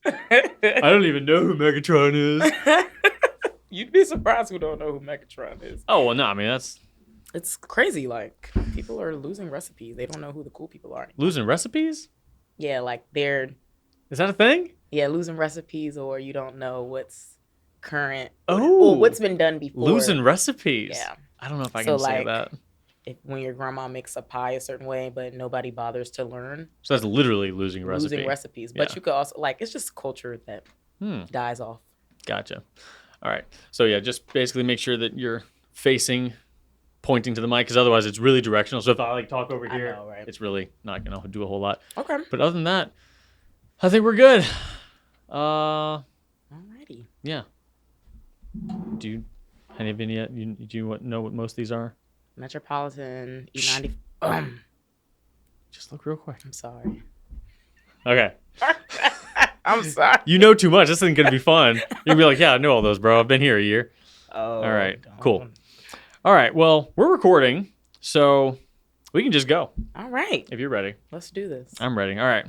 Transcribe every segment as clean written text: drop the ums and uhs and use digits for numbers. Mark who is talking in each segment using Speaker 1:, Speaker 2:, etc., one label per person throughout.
Speaker 1: I don't even know who Megatron is.
Speaker 2: You'd be surprised who don't know who Megatron is.
Speaker 1: Oh, well, no, I mean,
Speaker 2: It's crazy. Like, people are losing recipes. They don't know who the cool people are.
Speaker 1: losing recipes?
Speaker 2: Yeah, like they're
Speaker 1: Is that a thing?
Speaker 2: losing recipes, or you don't know what's current.
Speaker 1: Oh,
Speaker 2: or what's been done before.
Speaker 1: Losing recipes.
Speaker 2: Yeah.
Speaker 1: I don't know if I
Speaker 2: So,
Speaker 1: can say
Speaker 2: like,
Speaker 1: that.
Speaker 2: When your grandma makes a pie a certain way, but nobody bothers to learn.
Speaker 1: So that's literally losing
Speaker 2: Recipes. But
Speaker 1: Yeah.
Speaker 2: you could also, like, it's just culture that dies off.
Speaker 1: Gotcha. All right. So yeah, just basically make sure that you're pointing to the mic, because otherwise it's really directional. So if I like talk over here,
Speaker 2: know, right?
Speaker 1: it's really not going to do a whole lot.
Speaker 2: Okay.
Speaker 1: But other than that, I think we're good.
Speaker 2: Alrighty.
Speaker 1: Yeah. Do you know what most of these are?
Speaker 2: Metropolitan E90.
Speaker 1: Just look real quick.
Speaker 2: I'm sorry.
Speaker 1: Okay.
Speaker 2: I'm sorry.
Speaker 1: You know too much. This isn't going to be fun. You'll be like, yeah, I know all those, bro. I've been here a year.
Speaker 2: Oh.
Speaker 1: All right. Cool. All right. Well, we're recording, so we can just go.
Speaker 2: All right.
Speaker 1: If you're ready.
Speaker 2: Let's do this.
Speaker 1: I'm ready. All right.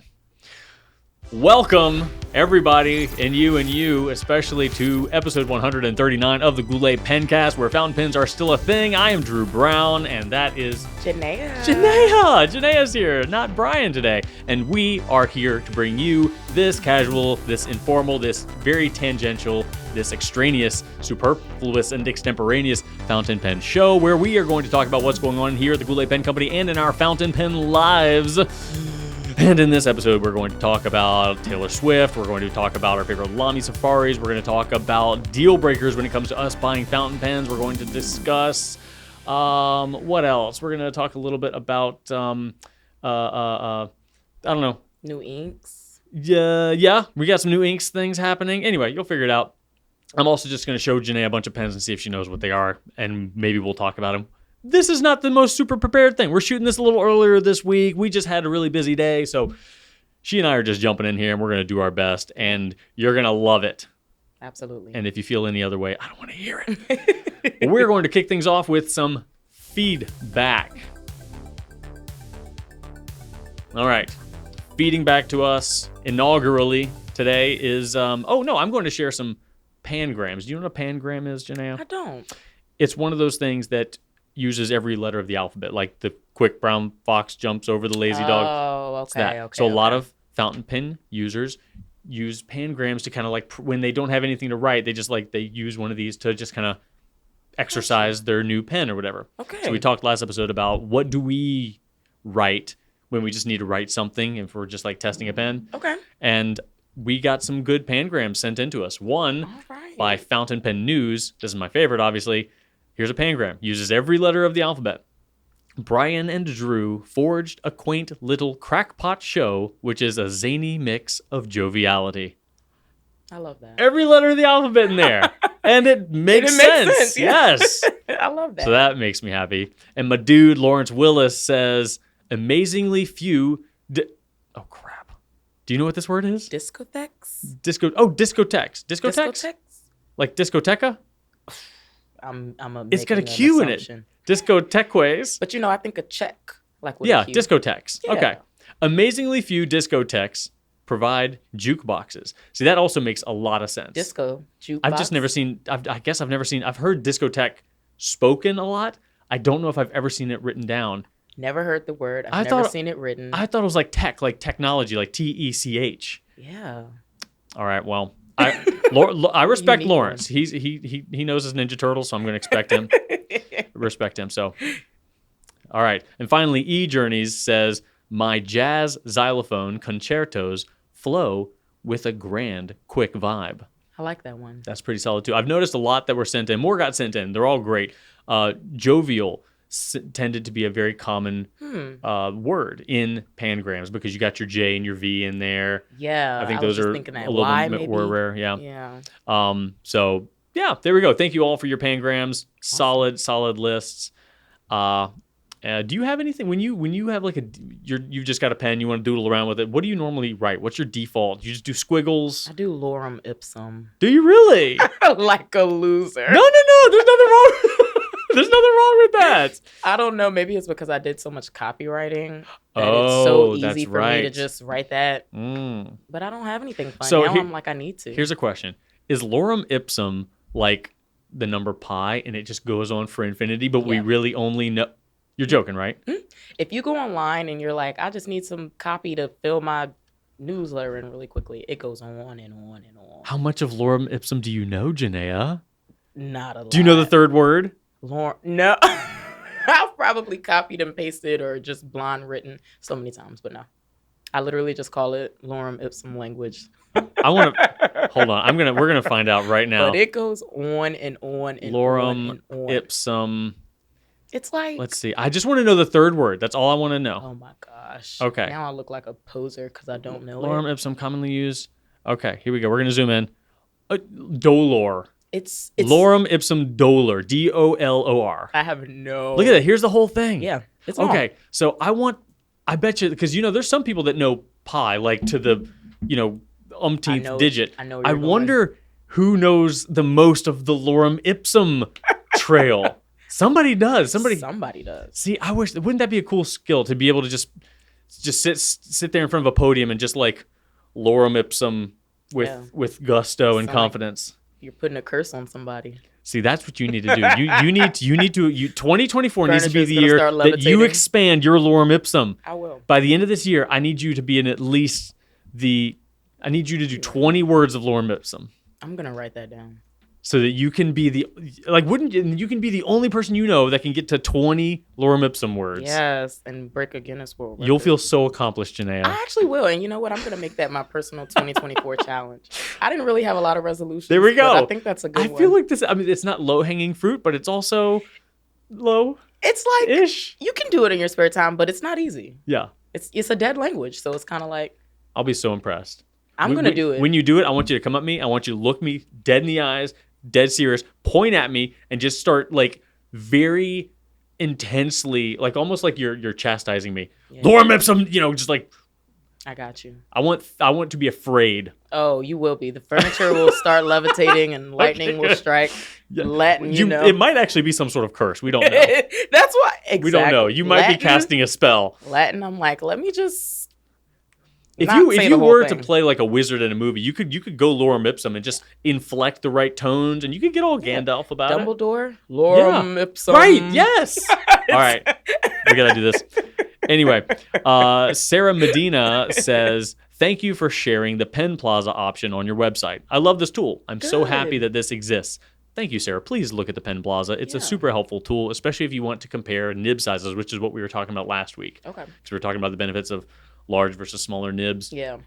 Speaker 1: Welcome, everybody, and you, especially to episode 139 of the Goulet Pencast, where fountain pens are still a thing. I am Drew Brown, and that is
Speaker 2: Janéa.
Speaker 1: Janéa's here, not Brian today. And we are here to bring you this casual, this informal, this very tangential, this extraneous, superfluous, and extemporaneous fountain pen show, where we are going to talk about what's going on here at the Goulet Pen Company and in our fountain pen lives. And in this episode, we're going to talk about Taylor Swift. We're going to talk about our favorite LAMY safaris. We're going to talk about deal breakers when it comes to us buying fountain pens. We're going to discuss what else? We're going to talk a little bit about I don't know.
Speaker 2: New inks.
Speaker 1: Yeah, we got some new inks things happening. Anyway, you'll figure it out. I'm also just going to show Janéa a bunch of pens and see if she knows what they are, and maybe we'll talk about them. This is not the most super prepared thing. We're shooting this a little earlier this week. We just had a really busy day, so she and I are just jumping in here, and we're going to do our best, and you're going to love it.
Speaker 2: Absolutely.
Speaker 1: And if you feel any other way, I don't want to hear it. But we're going to kick things off with some feedback. All right. Feeding back to us inaugurally today is, I'm going to share some pangrams. Do you know what a pangram is, Janéa?
Speaker 2: I don't.
Speaker 1: It's one of those things that uses every letter of the alphabet, like the quick brown fox jumps over the lazy dog.
Speaker 2: Oh, okay.
Speaker 1: So a lot of fountain pen users use pangrams to kind of like, when they don't have anything to write, they use one of these to just kind of exercise their new pen or whatever.
Speaker 2: Okay.
Speaker 1: So we talked last episode about what do we write when we just need to write something if we're just like testing a pen.
Speaker 2: Okay.
Speaker 1: And we got some good pangrams sent into us. One by Fountain Pen News. This is my favorite, obviously. Here's a pangram. Uses every letter of the alphabet. Brian and Drew forged a quaint little crackpot show, which is a zany mix of joviality.
Speaker 2: I love that.
Speaker 1: Every letter of the alphabet in there. And it makes sense.
Speaker 2: Yeah.
Speaker 1: Yes.
Speaker 2: I love that.
Speaker 1: So that makes me happy. And my dude, Lawrence Willis, says, amazingly few... Oh, crap. Do you know what this word is?
Speaker 2: Discotheques?
Speaker 1: Discotheques.
Speaker 2: Discotheques?
Speaker 1: Like discoteca?
Speaker 2: It's
Speaker 1: got a Q in it. Discotheques.
Speaker 2: But I think a check. Like with
Speaker 1: yeah,
Speaker 2: a Q.
Speaker 1: discotheques.
Speaker 2: Yeah.
Speaker 1: Okay. Amazingly few discotheques provide jukeboxes. See, that also makes a lot of sense.
Speaker 2: Disco jukebox.
Speaker 1: I've just never seen, I've heard discotheque spoken a lot. I don't know if I've ever seen it written down.
Speaker 2: Never heard the word. I've never seen it written.
Speaker 1: I thought it was like tech, like technology, like TECH.
Speaker 2: Yeah.
Speaker 1: All right, well, I respect
Speaker 2: Unique
Speaker 1: Lawrence. He knows his Ninja Turtle, so I'm going to expect him. Respect him. So, all right. And finally, eJourneys says, my jazz xylophone concertos flow with a grand, quick vibe.
Speaker 2: I like that one.
Speaker 1: That's pretty solid, too. I've noticed a lot that were sent in. More got sent in. They're all great. Jovial tended to be a very common word in pangrams because you got your J and your V in there.
Speaker 2: Yeah.
Speaker 1: I think those are a little bit more rare. Yeah.
Speaker 2: Yeah.
Speaker 1: So, yeah, there we go. Thank you all for your pangrams. Awesome. Solid lists. Do you have anything when you have like you've just got a pen, you want to doodle around with it? What do you normally write? What's your default? You just do squiggles?
Speaker 2: I do lorem ipsum.
Speaker 1: Do you really?
Speaker 2: Like a loser.
Speaker 1: No. There's nothing wrong. There's nothing wrong with that.
Speaker 2: I don't know. Maybe it's because I did so much copywriting that
Speaker 1: Oh,
Speaker 2: it's so easy
Speaker 1: that's
Speaker 2: for me to
Speaker 1: right.
Speaker 2: just write that.
Speaker 1: Mm.
Speaker 2: But I don't have anything fun.
Speaker 1: So
Speaker 2: now
Speaker 1: here-
Speaker 2: I'm like, I need to.
Speaker 1: Here's a question. Is lorem ipsum like the number pi and it just goes on for infinity, but we
Speaker 2: Yeah.
Speaker 1: really only know... You're joking, right?
Speaker 2: If you go online and you're like, I just need some copy to fill my newsletter in really quickly, it goes on and on and on.
Speaker 1: How much of lorem ipsum do you know, Janéa?
Speaker 2: Not a lot.
Speaker 1: Do you know the third word?
Speaker 2: No. I've probably copied and pasted or just blonde written so many times, but no. I literally just call it lorem ipsum language.
Speaker 1: I want to... Hold on. We're going to find out right now.
Speaker 2: But it goes on and on and
Speaker 1: Lorem
Speaker 2: on and on.
Speaker 1: ipsum...
Speaker 2: It's like...
Speaker 1: Let's see. I just want to know the third word. That's all I want to know.
Speaker 2: Oh my gosh.
Speaker 1: Okay.
Speaker 2: Now I look like a poser because I don't know
Speaker 1: Lorem
Speaker 2: it.
Speaker 1: ipsum commonly used. Okay, here we go. We're going to zoom in. Dolor.
Speaker 2: It's
Speaker 1: Lorem ipsum dolor. D-O-L-O-R.
Speaker 2: I have no...
Speaker 1: Look at that. Here's the whole thing.
Speaker 2: Yeah. It's long.
Speaker 1: Okay, so I bet you, because, there's some people that know pi, like to the, umpteenth digit.
Speaker 2: I know where
Speaker 1: I
Speaker 2: you're going.
Speaker 1: wonder who knows the most of the lorem ipsum trail. Somebody does. Somebody
Speaker 2: does.
Speaker 1: See, I wish, wouldn't that be a cool skill to be able to just sit there in front of a podium and just like lorem ipsum with gusto and confidence.
Speaker 2: You're putting a curse on somebody.
Speaker 1: See, that's what you need to do. You need to 2024 needs to be the
Speaker 2: Furniture's
Speaker 1: year
Speaker 2: gonna start
Speaker 1: that you
Speaker 2: levitating.
Speaker 1: expand your lorem ipsum.
Speaker 2: I will.
Speaker 1: By the end of this year, I need you to be in at least I need you to do 20 words of lorem ipsum.
Speaker 2: I'm gonna write that down.
Speaker 1: So that you can be you can be the only person that can get to 20 lorem ipsum words.
Speaker 2: Yes, and break a Guinness World Record.
Speaker 1: You'll feel so accomplished, Janéa.
Speaker 2: I actually will, and you know what? I'm gonna make that my personal 2024 challenge. I didn't really have a lot of resolutions.
Speaker 1: There we go.
Speaker 2: But I think that's a good one.
Speaker 1: I feel like this. I mean, it's not low hanging fruit, but it's also low.
Speaker 2: It's like
Speaker 1: ish.
Speaker 2: You can do it in your spare time, but it's not easy.
Speaker 1: Yeah.
Speaker 2: It's a dead language, so it's kind of like
Speaker 1: I'll be so impressed.
Speaker 2: I'm gonna do it.
Speaker 1: When you do it, I want you to come at me. I want you to look me dead in the eyes, dead serious, point at me, and just start like very intensely, like almost like you're chastising me.
Speaker 2: Yeah.
Speaker 1: Lorem ipsum, just like
Speaker 2: I got you.
Speaker 1: I want to be afraid.
Speaker 2: Oh, you will be. The furniture will start levitating and lightning will strike.
Speaker 1: Yeah.
Speaker 2: Latin,
Speaker 1: It might actually be some sort of curse. We don't know.
Speaker 2: That's why. Exactly.
Speaker 1: We don't know. You might be casting a spell.
Speaker 2: Latin. I'm like, let me just.
Speaker 1: If you were to play like a wizard in a movie, you could go lorem ipsum and just inflect the right tones, and you could get all Gandalf about it.
Speaker 2: Dumbledore, lorem ipsum.
Speaker 1: Right? Yes. All right, we gotta do this. Anyway, Sarah Medina says, "Thank you for sharing the Pen Plaza option on your website. I love this tool. I'm so happy that this exists." Thank you, Sarah. Please look at the Pen Plaza. It's a super helpful tool, especially if you want to compare nib sizes, which is what we were talking about last week.
Speaker 2: Okay.
Speaker 1: Because we were talking about the benefits of large versus smaller nibs.
Speaker 2: Yeah.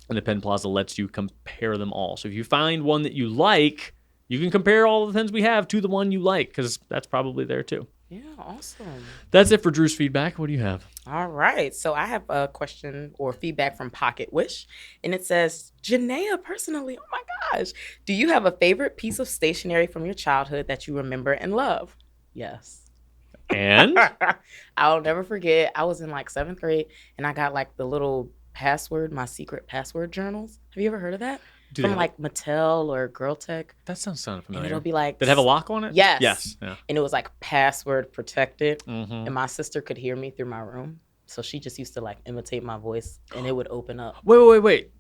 Speaker 1: And the Pen Plaza lets you compare them all. So if you find one that you like, you can compare all the pens we have to the one you like, because that's probably there too.
Speaker 2: Yeah, awesome.
Speaker 1: That's it for Drew's feedback. What do you have?
Speaker 2: All right. So I have a question or feedback from Pocket Wish, and it says, Janéa, personally, oh my gosh, do you have a favorite piece of stationery from your childhood that you remember and love? Yes.
Speaker 1: And?
Speaker 2: I'll never forget. I was in like 7th grade, and I got like the little my secret password journals. Have you ever heard of that? From like Mattel or Girl Tech.
Speaker 1: That sounds familiar.
Speaker 2: And it'll be like...
Speaker 1: Did it have a lock on it?
Speaker 2: Yes.
Speaker 1: Yes. Yeah.
Speaker 2: And it was like password protected.
Speaker 1: Mm-hmm.
Speaker 2: And my sister could hear me through my room. So she just used to like imitate my voice, and it would open up.
Speaker 1: Wait.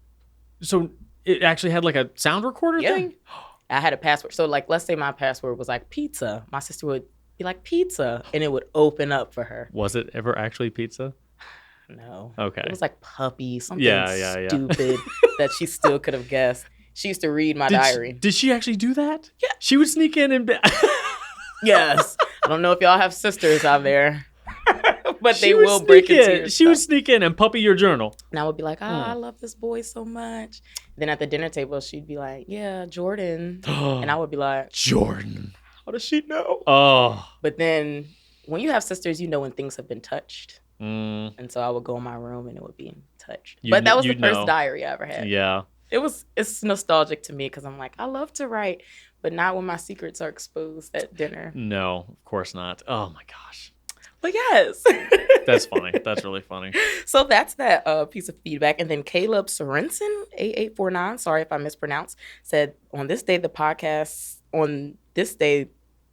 Speaker 1: So it actually had like a sound recorder thing?
Speaker 2: I had a password. So like, let's say my password was like pizza. My sister would be like pizza, and it would open up for her.
Speaker 1: Was it ever actually pizza?
Speaker 2: No.
Speaker 1: Okay.
Speaker 2: It was like puppy, something stupid that she still could have guessed. She used to read my diary.
Speaker 1: Did she actually do that?
Speaker 2: Yeah.
Speaker 1: She would sneak in and...
Speaker 2: Yes. I don't know if y'all have sisters out there, but they will break into your
Speaker 1: She would sneak in and puppy your journal.
Speaker 2: And I would be like, I love this boy so much. Then at the dinner table, she'd be like, yeah, Jordan. And I would be like,
Speaker 1: Jordan.
Speaker 2: How does she know?
Speaker 1: Oh.
Speaker 2: But then when you have sisters, you know when things have been touched.
Speaker 1: Mm.
Speaker 2: And so I would go in my room and it would be touched. But that was the first diary I ever had.
Speaker 1: Yeah.
Speaker 2: It's nostalgic to me because I'm like, I love to write, but not when my secrets are exposed at dinner.
Speaker 1: No, of course not. Oh my gosh.
Speaker 2: But yes.
Speaker 1: That's funny. That's really funny.
Speaker 2: So that's that piece of feedback. And then Caleb Sorensen, 8849, sorry if I mispronounced, said, on this day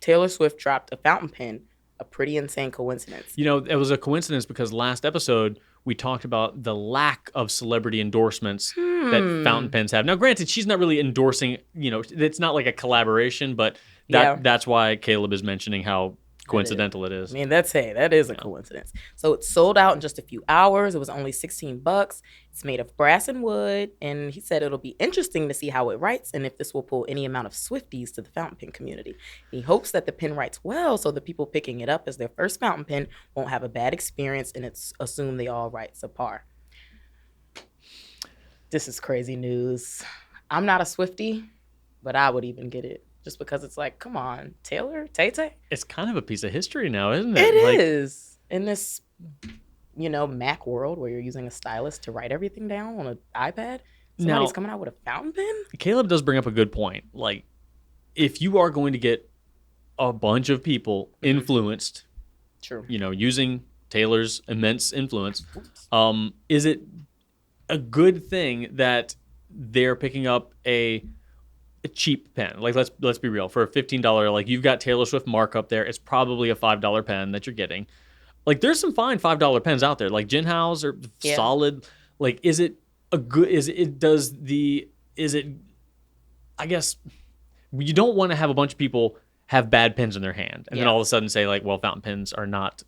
Speaker 2: Taylor Swift dropped a fountain pen. A pretty insane coincidence.
Speaker 1: You know, it was a coincidence because last episode we talked about the lack of celebrity endorsements that fountain pens have. Now, granted, she's not really endorsing, you know, it's not like a collaboration, but that's why Caleb is mentioning how coincidental it is.
Speaker 2: I mean, that is a coincidence. So it sold out in just a few hours. It was only $16. It's made of brass and wood, and he said it'll be interesting to see how it writes and if this will pull any amount of Swifties to the fountain pen community. He hopes that the pen writes well, so the people picking it up as their first fountain pen won't have a bad experience, and it's assumed they all write subpar. This is crazy news. I'm not a Swiftie, but I would even get it. Just because it's like, come on, Taylor, Tay-Tay?
Speaker 1: It's kind of a piece of history now, isn't it?
Speaker 2: It is. In this, you know, Mac world where you're using a stylus to write everything down on an iPad, somebody's coming out with a fountain pen?
Speaker 1: Caleb does bring up a good point. Like, if you are going to get a bunch of people influenced,
Speaker 2: true,
Speaker 1: you know, using Taylor's immense influence, is it a good thing that they're picking up a cheap pen? Like, let's be real. For a $15, like, you've got Taylor Swift markup there. It's probably a $5 pen that you're getting. Like, there's some fine $5 pens out there. Like, Jinhao's are solid. Like, is it a good? I guess you don't want to have a bunch of people have bad pens in their hand and then all of a sudden say, like, well, fountain pens are not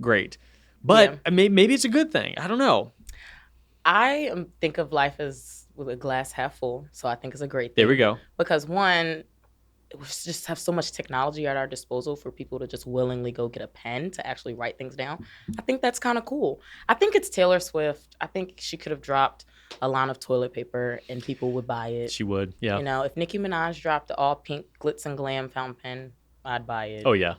Speaker 1: great. But maybe it's a good thing. I don't know.
Speaker 2: I think of life as with a glass half full, so I think it's a great thing.
Speaker 1: There we go.
Speaker 2: Because one, we just have so much technology at our disposal for people to just willingly go get a pen to actually write things down. I think that's kind of cool. I think it's Taylor Swift. I think she could have dropped a line of toilet paper and people would buy it.
Speaker 1: She would, yeah.
Speaker 2: You know, if Nicki Minaj dropped the all pink glitz and glam fountain pen, I'd buy it.
Speaker 1: Oh, yeah.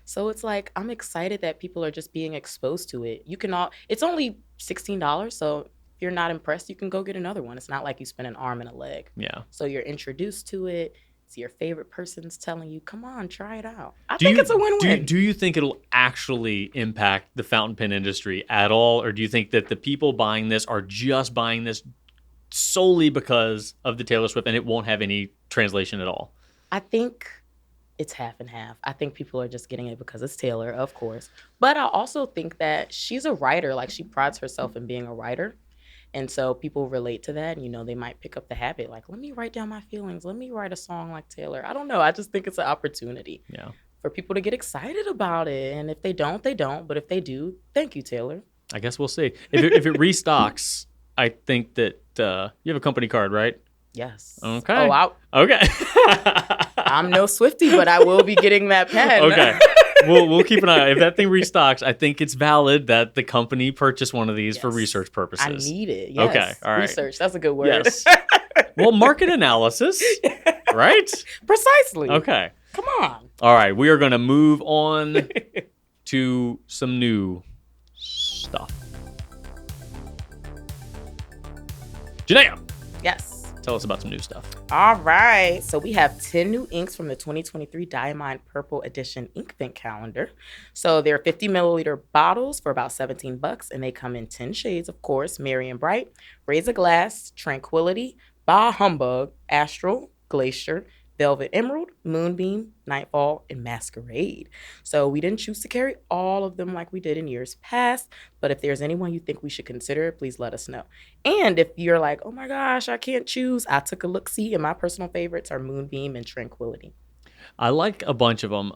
Speaker 2: So it's like, I'm excited that people are just being exposed to it. It's only $16, so if you're not impressed, you can go get another one. It's not like you spend an arm and a leg.
Speaker 1: Yeah.
Speaker 2: So you're introduced to it. It's your favorite person's telling you, come on, try it out. I think it's a win-win.
Speaker 1: Do you think it'll actually impact the fountain pen industry at all? Or do you think that the people buying this are just buying this solely because of the Taylor Swift and it won't have any translation at all?
Speaker 2: I think it's half and half. I think people are just getting it because it's Taylor, of course. But I also think that she's a writer. Like, she prides herself in being a writer. And so people relate to that. And, you know, they might pick up the habit. Like, let me write down my feelings. Let me write a song like Taylor. I don't know. I just think it's an opportunity for people to get excited about it. And if they don't, they don't. But if they do, thank you, Taylor.
Speaker 1: I guess we'll see. If it restocks, I think that you have a company card, right?
Speaker 2: Yes.
Speaker 1: Okay.
Speaker 2: Okay. I'm no Swiftie, but I will be getting that pen.
Speaker 1: Okay. We'll keep an eye out. If that thing restocks, I think it's valid that the company purchase one of these for research purposes.
Speaker 2: I need it. Yes.
Speaker 1: Okay. All right.
Speaker 2: Research. That's a good word.
Speaker 1: Yes. Well, market analysis, right?
Speaker 2: Precisely.
Speaker 1: Okay.
Speaker 2: Come on.
Speaker 1: All right. We are going to move on to some new stuff. Janéa.
Speaker 2: Yes.
Speaker 1: Tell us about some new stuff.
Speaker 2: All right. So we have 10 new inks from the 2023 Diamond Purple Edition ink pen calendar. So they're 50 milliliter bottles for about $17, and they come in 10 shades, of course: Merry and Bright, Razor Glass, Tranquility, Bah Humbug, Astral, Glacier, Velvet Emerald, Moonbeam, Nightfall, and Masquerade. So we didn't choose to carry all of them like we did in years past, but if there's anyone you think we should consider, please let us know. And if you're like, oh my gosh, I can't choose, I took a look-see, and my personal favorites are Moonbeam and Tranquility.
Speaker 1: I like a bunch of them.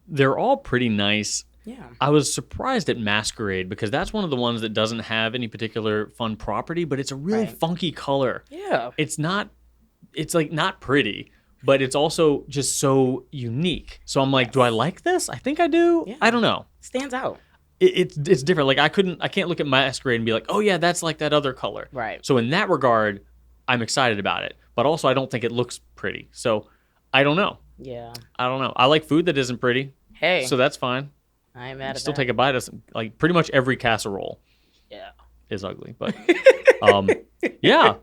Speaker 1: They're all pretty nice.
Speaker 2: Yeah.
Speaker 1: I was surprised at Masquerade because that's one of the ones that doesn't have any particular fun property, but it's a really funky color.
Speaker 2: Yeah.
Speaker 1: It's like not pretty, but it's also just so unique. So I'm like, do I like this? I think I do. Yeah. I don't know.
Speaker 2: Stands out.
Speaker 1: It's different. Like I can't look at Masquerade and be like, oh yeah, that's like that other color.
Speaker 2: Right.
Speaker 1: So in that regard, I'm excited about it. But also I don't think it looks pretty. So I don't know.
Speaker 2: Yeah.
Speaker 1: I don't know. I like food that isn't pretty.
Speaker 2: Hey.
Speaker 1: So that's fine.
Speaker 2: I ain't mad at that.
Speaker 1: Still take a bite of like pretty much every casserole.
Speaker 2: Yeah.
Speaker 1: Is ugly. But yeah.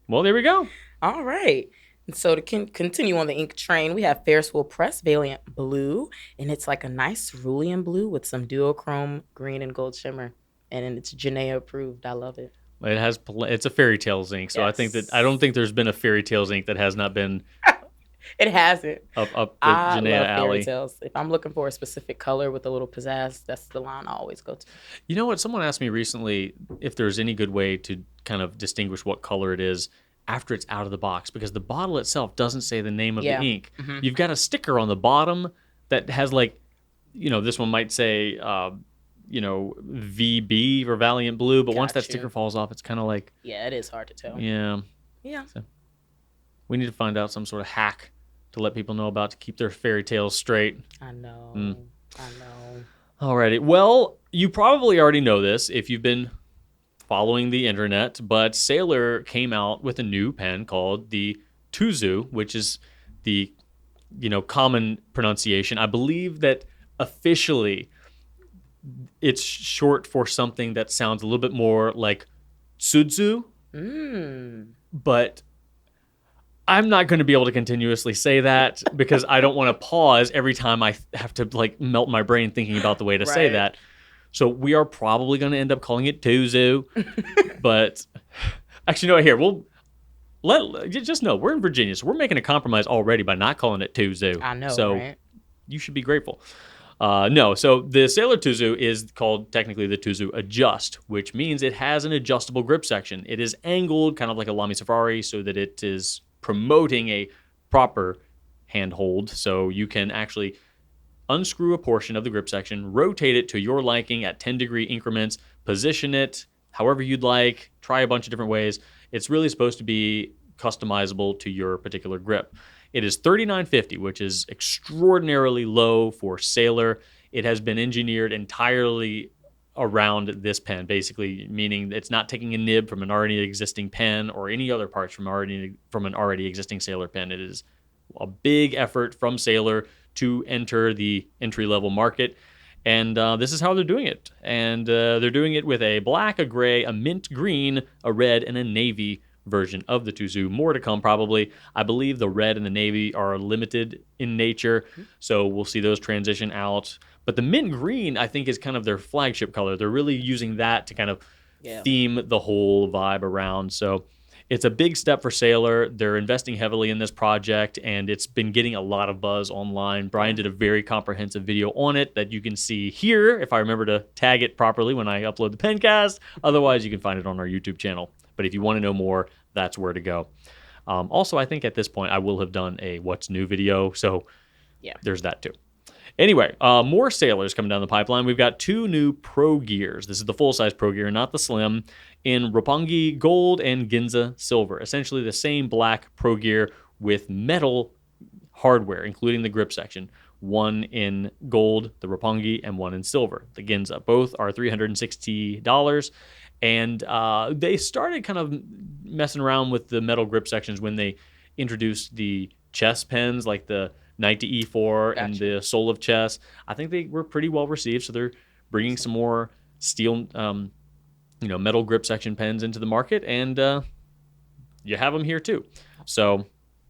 Speaker 1: Well, there we go.
Speaker 2: All right. And so to continue on the ink train, we have Ferris Wheel Press Valiant Blue, and it's like a nice cerulean blue with some duochrome green and gold shimmer, and it's Janéa approved. I love it.
Speaker 1: It's a Fairy Tales ink, so yes. I don't think there's been a Fairy Tales ink that has not been
Speaker 2: It hasn't.
Speaker 1: up the
Speaker 2: I
Speaker 1: Janéa
Speaker 2: love fairy
Speaker 1: alley.
Speaker 2: tales. If I'm looking for a specific color with a little pizzazz, that's the line I always go to.
Speaker 1: You know what? Someone asked me recently if there's any good way to kind of distinguish what color it is after it's out of the box, because the bottle itself doesn't say the name of the
Speaker 2: Yeah.
Speaker 1: ink.
Speaker 2: Mhm.
Speaker 1: You've got a sticker on the bottom that has like, this one might say, VB or Valiant Blue, but once
Speaker 2: Got
Speaker 1: that
Speaker 2: you.
Speaker 1: sticker falls off, it's kind of like,
Speaker 2: Yeah, it is hard to tell.
Speaker 1: yeah.
Speaker 2: Yeah.
Speaker 1: So we need to find out some sort of hack to let people know about to keep their fairy tales straight.
Speaker 2: I know. I know.
Speaker 1: Alrighty. Well, you probably already know this if you've been following the internet, but Sailor came out with a new pen called the Tuzu, which is the common pronunciation. I believe that officially it's short for something that sounds a little bit more like Sudzu, but I'm not going to be able to continuously say that because I don't want to pause every time I have to like melt my brain thinking about the way to say
Speaker 2: Right.
Speaker 1: that. So we are probably going to end up calling it Tuzu, but actually, no, here, just know we're in Virginia, so we're making a compromise already by not calling it Tuzu.
Speaker 2: I know,
Speaker 1: so
Speaker 2: right?
Speaker 1: You should be grateful. So the Sailor Tuzu is called technically the Tuzu Adjust, which means it has an adjustable grip section. It is angled kind of like a LAMY Safari so that it is promoting a proper handhold, so you can actually unscrew a portion of the grip section, rotate it to your liking at 10-degree increments, position it however you'd like, try a bunch of different ways. It's really supposed to be customizable to your particular grip. It is $39.50, which is extraordinarily low for Sailor. It has been engineered entirely around this pen, basically meaning it's not taking a nib from an already existing pen or any other parts from an already existing Sailor pen. It is a big effort from Sailor to enter the entry-level market, and this is how they're doing it. And they're doing it with a black, a gray, a mint green, a red, and a navy version of the Tuzu. More to come probably. I believe the red and the navy are limited in nature, so we'll see those transition out. But the mint green, I think, is kind of their flagship color. They're really using that to kind of theme the whole vibe around. So it's a big step for Sailor. They're investing heavily in this project, and it's been getting a lot of buzz online. Brian did a very comprehensive video on it that you can see here, if I remember to tag it properly when I upload the Pencast. Otherwise, you can find it on our YouTube channel. But if you want to know more, that's where to go. Also, I think at this point, I will have done a What's New video, so there's that too. Anyway, more Sailors coming down the pipeline. We've got 2 new Pro Gears. This is the full-size Pro Gear, not the Slim, in Roppongi Gold and Ginza Silver. Essentially the same black Pro Gear with metal hardware, including the grip section. One in gold, the Roppongi, and one in silver, the Ginza. Both are $360. And they started kind of messing around with the metal grip sections when they introduced the chess pens, like the 90 E4 and the Soul of Chess. I think they were pretty well received, so they're bringing some more steel, metal grip section pens into the market, and you have them here too. So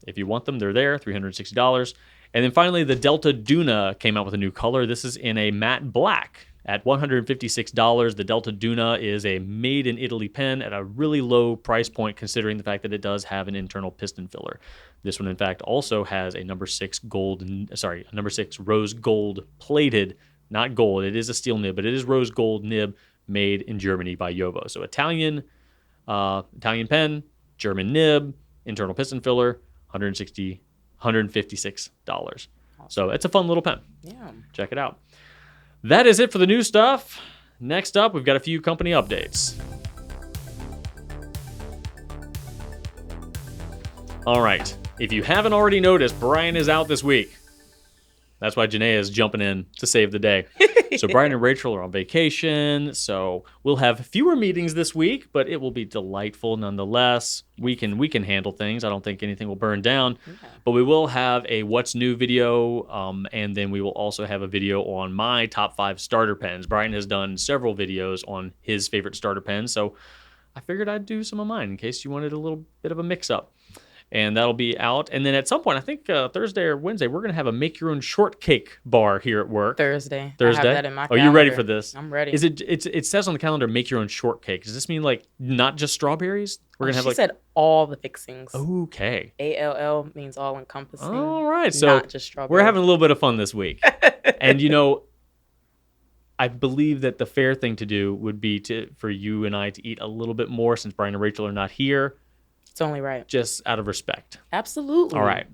Speaker 1: if you want them, they're there, $360. And then finally, the Delta Duna came out with a new color. This is in a matte black. At $156, the Delta Duna is a made-in-Italy pen at a really low price point considering the fact that it does have an internal piston filler. This one, in fact, also has a number 6 rose gold plated, not gold, it is a steel nib, but it is rose gold nib made in Germany by Jovo. So Italian pen, German nib, internal piston filler, $156. So it's a fun little pen.
Speaker 2: Yeah.
Speaker 1: Check it out. That is it for the new stuff. Next up, we've got a few company updates. All right. If you haven't already noticed, Brian is out this week. That's why Janéa is jumping in to save the day. So Brian and Rachel are on vacation, so we'll have fewer meetings this week, but it will be delightful nonetheless. We can handle things. I don't think anything will burn down, but we will have a What's New video, and then we will also have a video on my top 5 starter pens. Brian has done several videos on his favorite starter pens, so I figured I'd do some of mine in case you wanted a little bit of a mix-up. and that'll be out. And then at some point, I think Thursday or Wednesday, we're going to have a make your own shortcake bar here at work.
Speaker 2: Thursday.
Speaker 1: Thursday?
Speaker 2: I have that in my
Speaker 1: calendar. Are you ready
Speaker 2: calendar.
Speaker 1: for this?
Speaker 2: I'm ready.
Speaker 1: It says on the calendar, make your own shortcake. Does this mean like not just strawberries? We're gonna have
Speaker 2: she said all the fixings.
Speaker 1: Okay.
Speaker 2: ALL means all encompassing.
Speaker 1: All right. So
Speaker 2: not just strawberries.
Speaker 1: we're having a little bit of fun this week. And I believe that the fair thing to do would be for you and I to eat a little bit more since Brian and Rachel are not here.
Speaker 2: It's only right.
Speaker 1: Just out of respect.
Speaker 2: Absolutely.
Speaker 1: All right.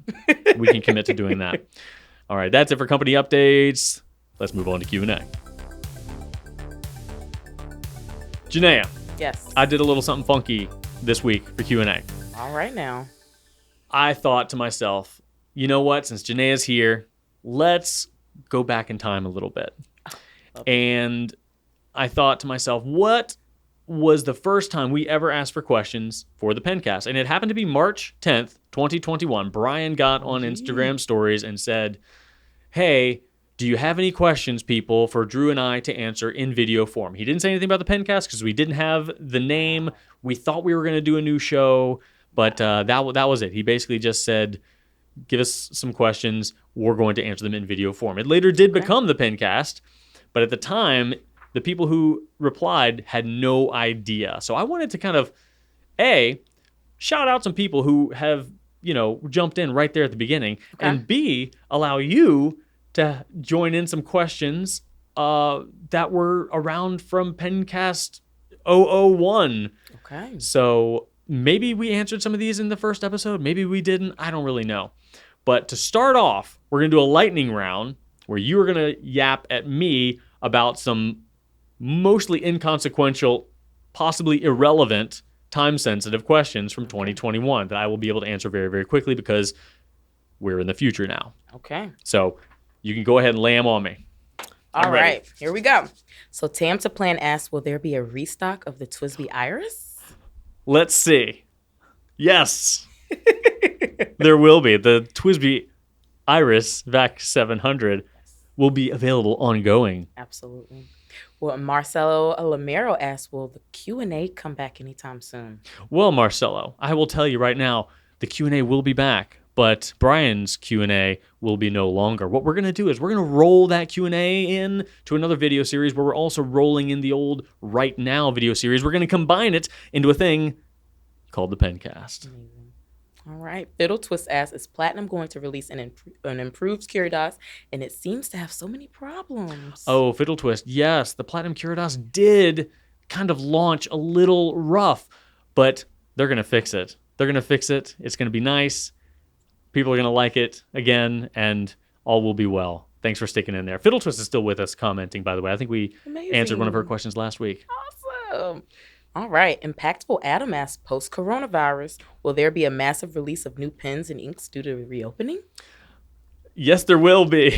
Speaker 1: We can commit to doing that. All right. That's it for company updates. Let's move on to Q&A. Janéa.
Speaker 2: Yes.
Speaker 1: I did a little something funky this week for Q&A.
Speaker 2: All right now.
Speaker 1: I thought to myself, you know what? Since Janéa's here, let's go back in time a little bit. And I thought to myself, what was the first time we ever asked for questions for the Pencast? And it happened to be March 10th, 2021. Brian got on Instagram stories and said, hey, do you have any questions, people, for Drew and I to answer in video form? He didn't say anything about the Pencast because we didn't have the name. We thought we were going to do a new show, but that was it. He basically just said, give us some questions. We're going to answer them in video form. It later did become the Pencast. But at the time, the people who replied had no idea. So I wanted to kind of, A, shout out some people who have, jumped in right there at the beginning. Okay. And B, allow you to join in some questions that were around from Pencast 001.
Speaker 2: Okay.
Speaker 1: So maybe we answered some of these in the first episode. Maybe we didn't. I don't really know. But to start off, we're going to do a lightning round where you are going to yap at me about some mostly inconsequential, possibly irrelevant, time-sensitive questions from 2021 that I will be able to answer very, very quickly because we're in the future now.
Speaker 2: Okay.
Speaker 1: So you can go ahead and lay them on me.
Speaker 2: All right. Here we go. So Tam to Plan asks, will there be a restock of the Twisby Iris?
Speaker 1: Let's see. Yes. There will be. The Twisby Iris VAC 700 will be available ongoing.
Speaker 2: Absolutely. Well, Marcelo Lamero asks, will the Q&A come back anytime soon?
Speaker 1: Well, Marcelo, I will tell you right now, the Q&A will be back, but Brian's Q&A will be no longer. What we're going to do is we're going to roll that Q&A in to another video series where we're also rolling in the old Right Now video series. We're going to combine it into a thing called the Pencast.
Speaker 2: Amazing. All right. Fiddle Twist asks, is Platinum going to release an improved Curidas? And it seems to have so many problems.
Speaker 1: Oh, Fiddle Twist. Yes, the Platinum Curidas did kind of launch a little rough, but they're going to fix it. They're going to fix it. It's going to be nice. People are going to like it again, and all will be well. Thanks for sticking in there. Fiddle Twist is still with us commenting, by the way. I think we answered one of her questions last week.
Speaker 2: Awesome. All right. Impactful Adam asks, post-coronavirus, will there be a massive release of new pens and inks due to the reopening?
Speaker 1: Yes, there will be.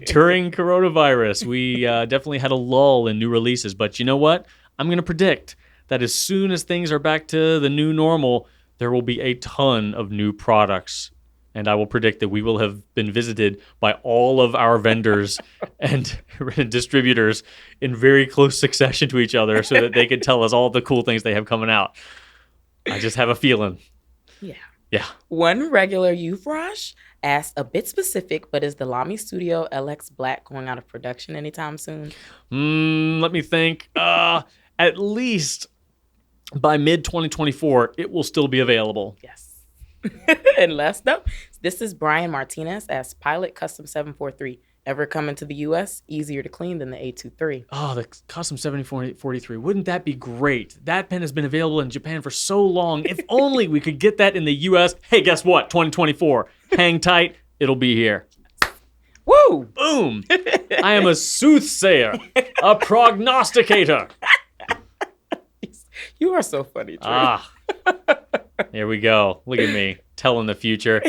Speaker 1: During coronavirus, we definitely had a lull in new releases. But you know what? I'm going to predict that as soon as things are back to the new normal, there will be a ton of new products. And I will predict that we will have been visited by all of our vendors and distributors in very close succession to each other so that they could tell us all the cool things they have coming out. I just have a feeling. Yeah.
Speaker 2: One regular Rush asked, a bit specific, but is the LAMY Studio LX Black going out of production anytime soon?
Speaker 1: Let me think. At least by mid-2024, it will still be available.
Speaker 2: Yes. And last up, this is Brian Martinez as Pilot Custom 743. Ever coming to the U.S.? Easier to clean than the 823.
Speaker 1: Oh, the Custom 743. Wouldn't that be great? That pen has been available in Japan for so long. If only we could get that in the U.S. Hey, guess what? 2024. Hang tight. It'll be here.
Speaker 2: Woo!
Speaker 1: Boom. I am a soothsayer, a prognosticator.
Speaker 2: You are so funny, Drew.
Speaker 1: Here we go. Look at me telling the future.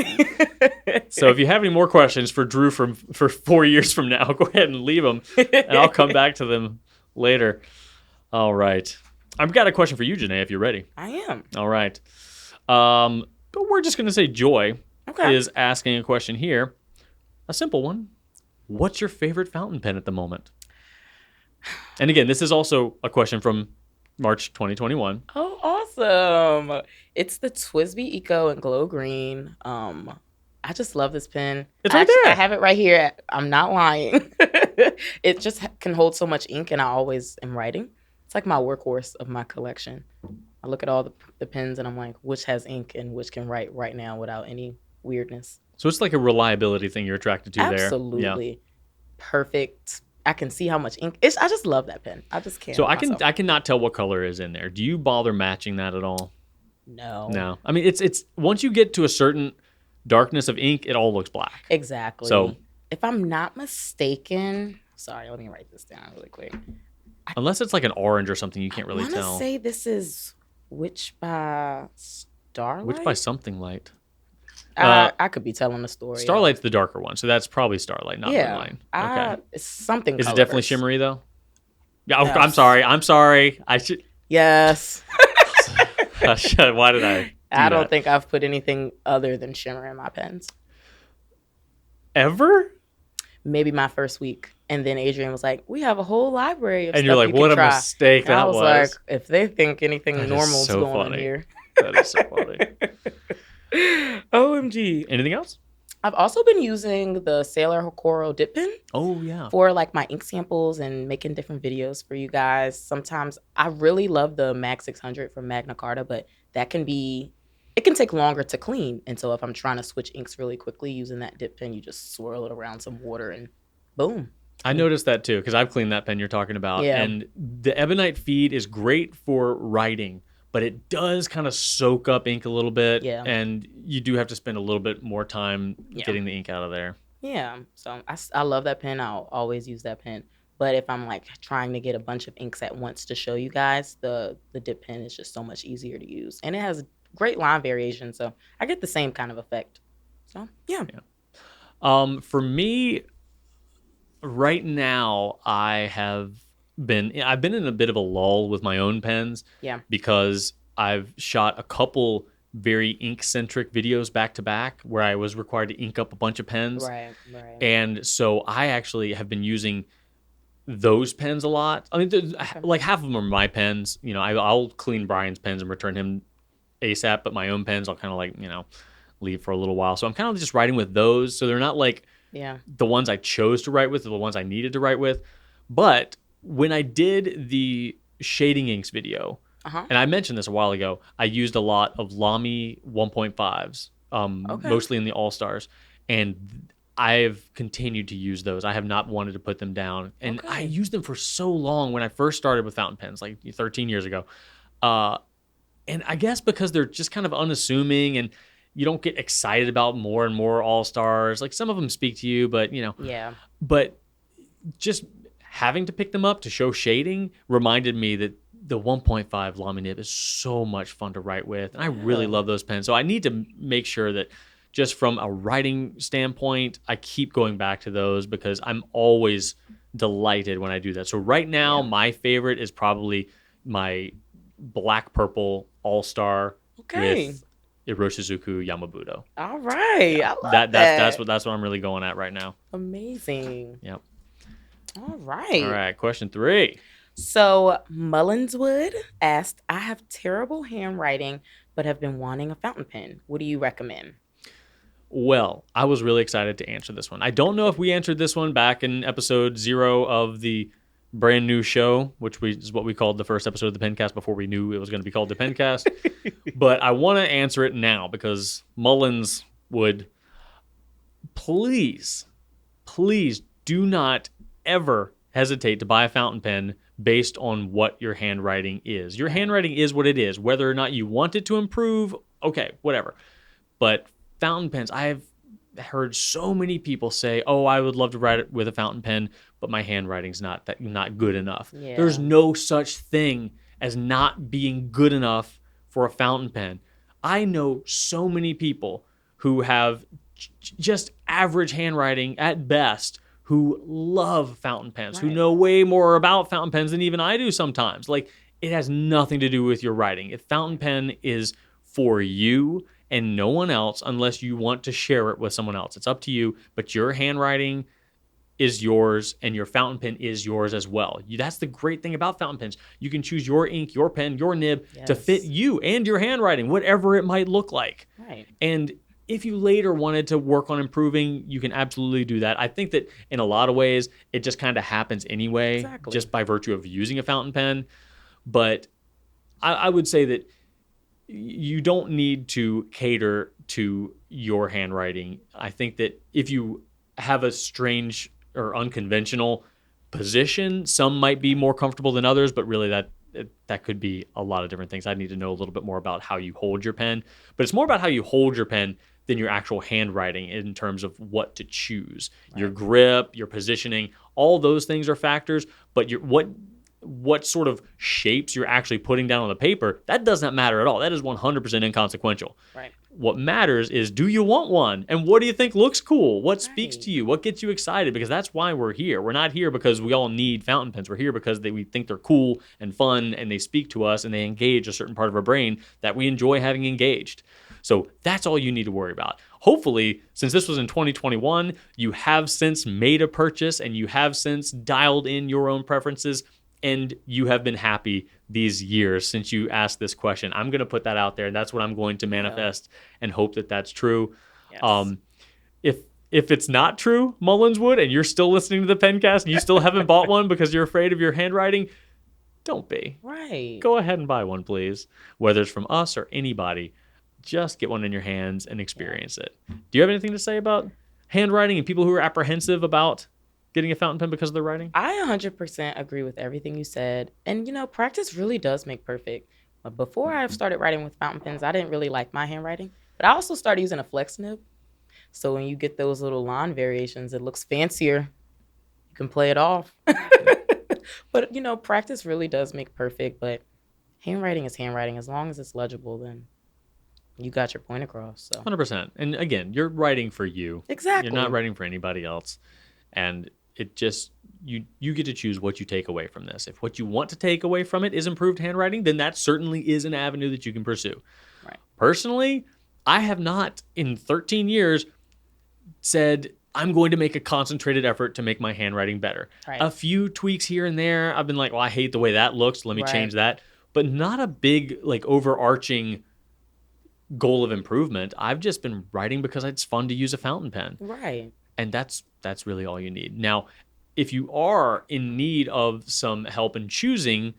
Speaker 1: So if you have any more questions for Drew for 4 years from now, go ahead and leave them, and I'll come back to them later. All right. I've got a question for you, Janéa, if you're ready.
Speaker 2: I am.
Speaker 1: All right. But we're just going to say Joy is asking a question here. A simple one. What's your favorite fountain pen at the moment? And again, this is also a question from March 2021.
Speaker 2: Oh, awesome. awesome. It's the Twisby Eco and Glow Green. I just love this pen.
Speaker 1: It's right there.
Speaker 2: I have it right here. I'm not lying. It just can hold so much ink, and I always am writing. It's like my workhorse of my collection. I look at all the pens, and I'm like, which has ink and which can write right now without any weirdness.
Speaker 1: So it's like a reliability thing you're attracted to there.
Speaker 2: Absolutely. Yeah. Perfect. I can see how much ink. I just love that pen. I just can't.
Speaker 1: So I cannot tell what color is in there. Do you bother matching that at all?
Speaker 2: No.
Speaker 1: I mean, it's once you get to a certain darkness of ink, it all looks black.
Speaker 2: Exactly.
Speaker 1: So
Speaker 2: if I'm not mistaken, sorry, let me write this down really quick.
Speaker 1: Unless it's like an orange or something, you can't really tell.
Speaker 2: I want to say this is Witch by Starlight.
Speaker 1: Witch by something light.
Speaker 2: I could be telling the story.
Speaker 1: Starlight's the darker one, so that's probably Starlight, not Moonlight. Okay.
Speaker 2: It's something.
Speaker 1: Is it definitely shimmery though? Yeah.
Speaker 2: Yes.
Speaker 1: I'm sorry. I should.
Speaker 2: Yes.
Speaker 1: Why did I?
Speaker 2: I don't think I've put anything other than shimmer in my pens.
Speaker 1: Ever?
Speaker 2: Maybe my first week. And then Adrian was like, we have a whole library of stuff.
Speaker 1: And you're like, what a mistake that was.
Speaker 2: I was like, if they think anything normal is going on here.
Speaker 1: That is so funny.
Speaker 2: OMG.
Speaker 1: Anything else?
Speaker 2: I've also been using the Sailor Coral dip pen.
Speaker 1: Oh, yeah.
Speaker 2: For like my ink samples and making different videos for you guys. Sometimes I really love the Mag 600 from Magna Carta, but it can take longer to clean. And so if I'm trying to switch inks really quickly using that dip pen, you just swirl it around some water and boom.
Speaker 1: I noticed that too, because I've cleaned that pen you're talking about.
Speaker 2: Yeah.
Speaker 1: And the ebonite feed is great for writing, but it does kind of soak up ink a little bit.
Speaker 2: Yeah.
Speaker 1: And you do have to spend a little bit more time getting the ink out of there.
Speaker 2: Yeah. So I love that pen. I'll always use that pen. But if I'm like trying to get a bunch of inks at once to show you guys, the dip pen is just so much easier to use. And it has great line variation. So I get the same kind of effect. So, yeah.
Speaker 1: For me, right now, I've been in a bit of a lull with my own pens.
Speaker 2: Yeah.
Speaker 1: Because I've shot a couple very ink-centric videos back to back where I was required to ink up a bunch of pens.
Speaker 2: Right.
Speaker 1: And so I actually have been using those pens a lot. I mean, like half of them are my pens. You know, I'll clean Brian's pens and return him ASAP, but my own pens I'll kind of like, leave for a little while. So I'm kind of just writing with those. So they're not like the ones I chose to write with or the ones I needed to write with. But when I did the shading inks video, and I mentioned this a while ago, I used a lot of LAMY 1.5s, mostly in the All-Stars. And I've continued to use those. I have not wanted to put them down. And I used them for so long when I first started with fountain pens, like 13 years ago. And I guess because they're just kind of unassuming and you don't get excited about more and more All-Stars. Like some of them speak to you, but
Speaker 2: Yeah.
Speaker 1: But just having to pick them up to show shading reminded me that the 1.5 LAMY nib is so much fun to write with. And I really love those pens. So I need to make sure that just from a writing standpoint, I keep going back to those because I'm always delighted when I do that. So right now, my favorite is probably my black purple All-Star with Iroshizuku Yamabudo.
Speaker 2: All right. I love that.
Speaker 1: That's what I'm really going at right now.
Speaker 2: Amazing.
Speaker 1: Yep.
Speaker 2: All right.
Speaker 1: Question 3.
Speaker 2: So Mullinswood asked, I have terrible handwriting, but have been wanting a fountain pen. What do you recommend?
Speaker 1: Well, I was really excited to answer this one. I don't know if we answered this one back in episode 0 of the brand new show, which is what we called the first episode of the Pencast before we knew it was going to be called the Pencast. But I want to answer it now because Mullins would please do not ever hesitate to buy a fountain pen based on what your handwriting is. Your handwriting is what it is. Whether or not you want it to improve, okay, whatever. But fountain pens, I have heard so many people say, "Oh, I would love to write it with a fountain pen, but my handwriting's not good enough."
Speaker 2: Yeah.
Speaker 1: There's no such thing as not being good enough for a fountain pen. I know so many people who have just average handwriting at best who love fountain pens, who know way more about fountain pens than even I do sometimes. Like, it has nothing to do with your writing. If fountain pen is for you and no one else, unless you want to share it with someone else. It's up to you, but your handwriting is yours and your fountain pen is yours as well. That's the great thing about fountain pens. You can choose your ink, your pen, your nib to fit you and your handwriting, whatever it might look like.
Speaker 2: Right.
Speaker 1: And if you later wanted to work on improving, you can absolutely do that. I think that in a lot of ways, it just kind of happens anyway, just by virtue of using a fountain pen. But I would say that you don't need to cater to your handwriting. I think that if you have a strange or unconventional position, some might be more comfortable than others, but really that could be a lot of different things. I need to know a little bit more about how you hold your pen, but it's more about how you hold your pen than your actual handwriting in terms of what to choose. Right. Your grip, your positioning, all those things are factors, but what sort of shapes you're actually putting down on the paper, that does not matter at all. That is 100% inconsequential.
Speaker 2: Right.
Speaker 1: What matters is, do you want one? And what do you think looks cool? What speaks to you? What gets you excited? Because that's why we're here. We're not here because we all need fountain pens. We're here because we think they're cool and fun and they speak to us and they engage a certain part of our brain that we enjoy having engaged. So that's all you need to worry about. Hopefully, since this was in 2021, you have since made a purchase and you have since dialed in your own preferences and you have been happy these years since you asked this question. I'm going to put that out there, and that's what I'm going to manifest and hope that that's true. Yes. If it's not true, Mullinswood, and you're still listening to the Pencast and you still haven't bought one because you're afraid of your handwriting, don't be.
Speaker 2: Right.
Speaker 1: Go ahead and buy one, please. Whether it's from us or anybody, just get one in your hands and experience it. Do you have anything to say about handwriting and people who are apprehensive about getting a fountain pen because of their writing?
Speaker 2: I 100% agree with everything you said. And, practice really does make perfect. But before I started writing with fountain pens, I didn't really like my handwriting. But I also started using a flex nib. So when you get those little line variations, it looks fancier. You can play it off. But, practice really does make perfect. But handwriting is handwriting. As long as it's legible, then you got your point across. So
Speaker 1: 100%. And again, you're writing for you.
Speaker 2: Exactly.
Speaker 1: You're not writing for anybody else. And it just, you get to choose what you take away from this. If what you want to take away from it is improved handwriting, then that certainly is an avenue that you can pursue.
Speaker 2: Right.
Speaker 1: Personally, I have not in 13 years said I'm going to make a concentrated effort to make my handwriting better.
Speaker 2: Right.
Speaker 1: A few tweaks here and there. I've been like, well, I hate the way that looks. Let me change that. But not a big, overarching goal of improvement. I've just been writing because it's fun to use a fountain pen.
Speaker 2: Right.
Speaker 1: And that's really all you need. Now, if you are in need of some help in choosing,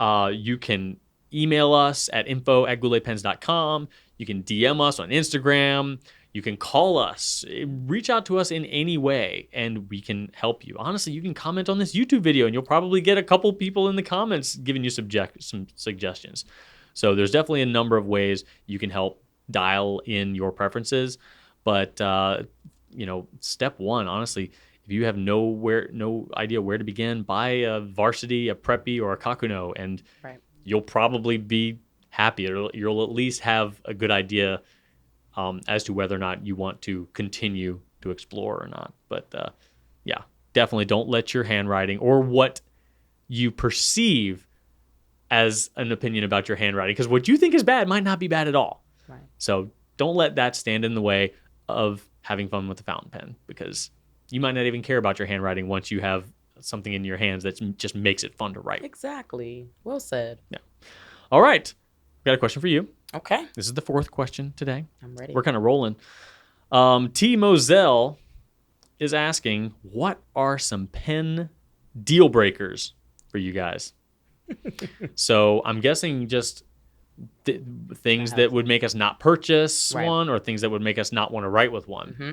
Speaker 1: you can email us at info@gouletpens.com. You can DM us on Instagram. You can call us. Reach out to us in any way, and we can help you. Honestly, you can comment on this YouTube video, and you'll probably get a couple people in the comments giving you some suggestions. So there's definitely a number of ways you can help dial in your preferences. But step one, honestly, if you have no idea where to begin, buy a Varsity, a Preppy, or a Kakuno, and you'll probably be happy. You'll at least have a good idea as to whether or not you want to continue to explore or not. But definitely don't let your handwriting or what you perceive as an opinion about your handwriting, because what you think is bad might not be bad at all.
Speaker 2: Right.
Speaker 1: So don't let that stand in the way of having fun with the fountain pen, because you might not even care about your handwriting once you have something in your hands that just makes it fun to write.
Speaker 2: Exactly. Well said.
Speaker 1: Yeah. All right. Got a question for you.
Speaker 2: Okay.
Speaker 1: This is the fourth question today.
Speaker 2: I'm ready.
Speaker 1: We're kind of rolling. T. Moselle is asking, what are some pen deal breakers for you guys? So I'm guessing just things that would make us not purchase one, or things that would make us not want to write with one. Mm-hmm.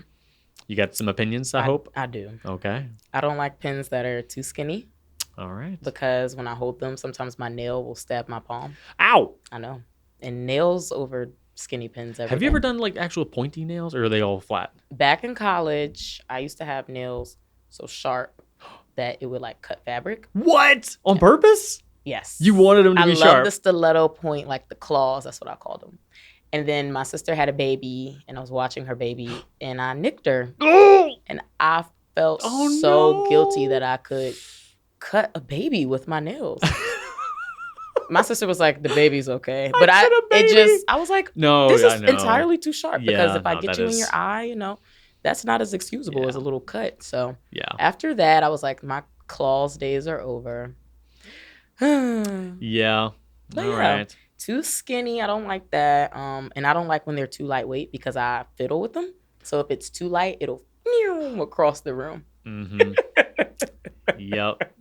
Speaker 1: You got some opinions, I hope?
Speaker 2: I do.
Speaker 1: Okay.
Speaker 2: I don't like pens that are too skinny.
Speaker 1: All right.
Speaker 2: Because when I hold them, sometimes my nail will stab my palm.
Speaker 1: Ow!
Speaker 2: I know. And nails over skinny pens.
Speaker 1: Have you ever done actual pointy nails, or are they all flat?
Speaker 2: Back in college, I used to have nails so sharp that it would cut fabric.
Speaker 1: What? On purpose?
Speaker 2: Yes.
Speaker 1: You wanted them to be sharp?
Speaker 2: I love the stiletto point, the claws. That's what I called them. And then my sister had a baby, and I was watching her baby, and I nicked her. And I felt so guilty that I could cut a baby with my nails. My sister was like, the baby's okay. But I was like, no, this is entirely too sharp, because if I get you in your eye, that's not as excusable
Speaker 1: Yeah.
Speaker 2: as a little cut. So
Speaker 1: Yeah.
Speaker 2: after that, I was like, my claws days are over.
Speaker 1: Yeah.
Speaker 2: But
Speaker 1: All
Speaker 2: yeah,
Speaker 1: right.
Speaker 2: too skinny, I don't like that. And I don't like when they're too lightweight because I fiddle with them. So if it's too light, it'll across the room.
Speaker 1: Mm-hmm. Yep.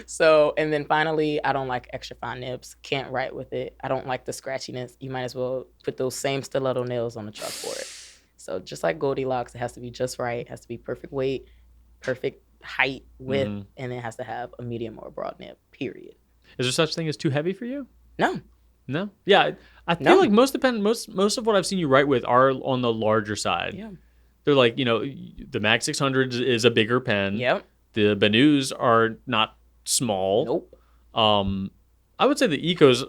Speaker 2: So, and then finally, I don't like extra fine nibs. Can't write with it. I don't like the scratchiness. You might as well put those same stiletto nails on the chalkboard. So just like Goldilocks, it has to be just right. It has to be perfect weight, perfect height, width, and it has to have a medium or a broad nib, period.
Speaker 1: Is there such thing as too heavy for you?
Speaker 2: No.
Speaker 1: No? Yeah. I feel like most of what I've seen you write with are on the larger side.
Speaker 2: Yeah.
Speaker 1: They're like, the Mag 600 is a bigger pen.
Speaker 2: Yep.
Speaker 1: The Benus are not small.
Speaker 2: Nope.
Speaker 1: I would say the Eco's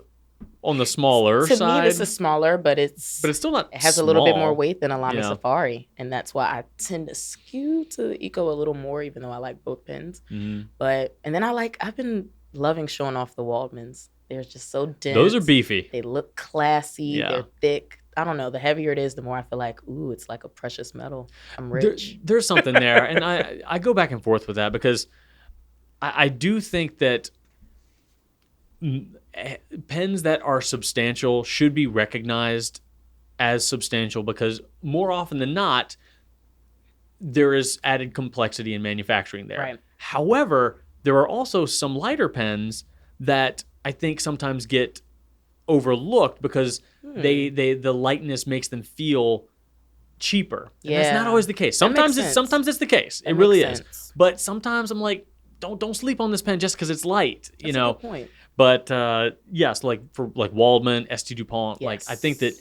Speaker 1: on the smaller side.
Speaker 2: To me, this is smaller, but it's
Speaker 1: still not.
Speaker 2: It has
Speaker 1: small.
Speaker 2: a little bit more weight than a LAMY Safari, and that's why I tend to skew to the Eco a little more, even though I like both pens.
Speaker 1: Mm-hmm.
Speaker 2: And then I've been loving showing off the Waldmans. They're just so dense.
Speaker 1: Those are beefy.
Speaker 2: They look classy.
Speaker 1: Yeah.
Speaker 2: They're thick. I don't know. The heavier it is, the more I feel like, ooh, it's like a precious metal. I'm rich.
Speaker 1: There's something there, and I go back and forth with that because I do think that pens that are substantial should be recognized as substantial because more often than not, there is added complexity in manufacturing there.
Speaker 2: Right.
Speaker 1: However, there are also some lighter pens that I think sometimes get overlooked because the lightness makes them feel cheaper. And that's not always the case. Sometimes it's the case. It really is. But sometimes I'm like, don't sleep on this pen just because it's light.
Speaker 2: That's a good point.
Speaker 1: But yes, like for like Waldman, St. DuPont, like I think that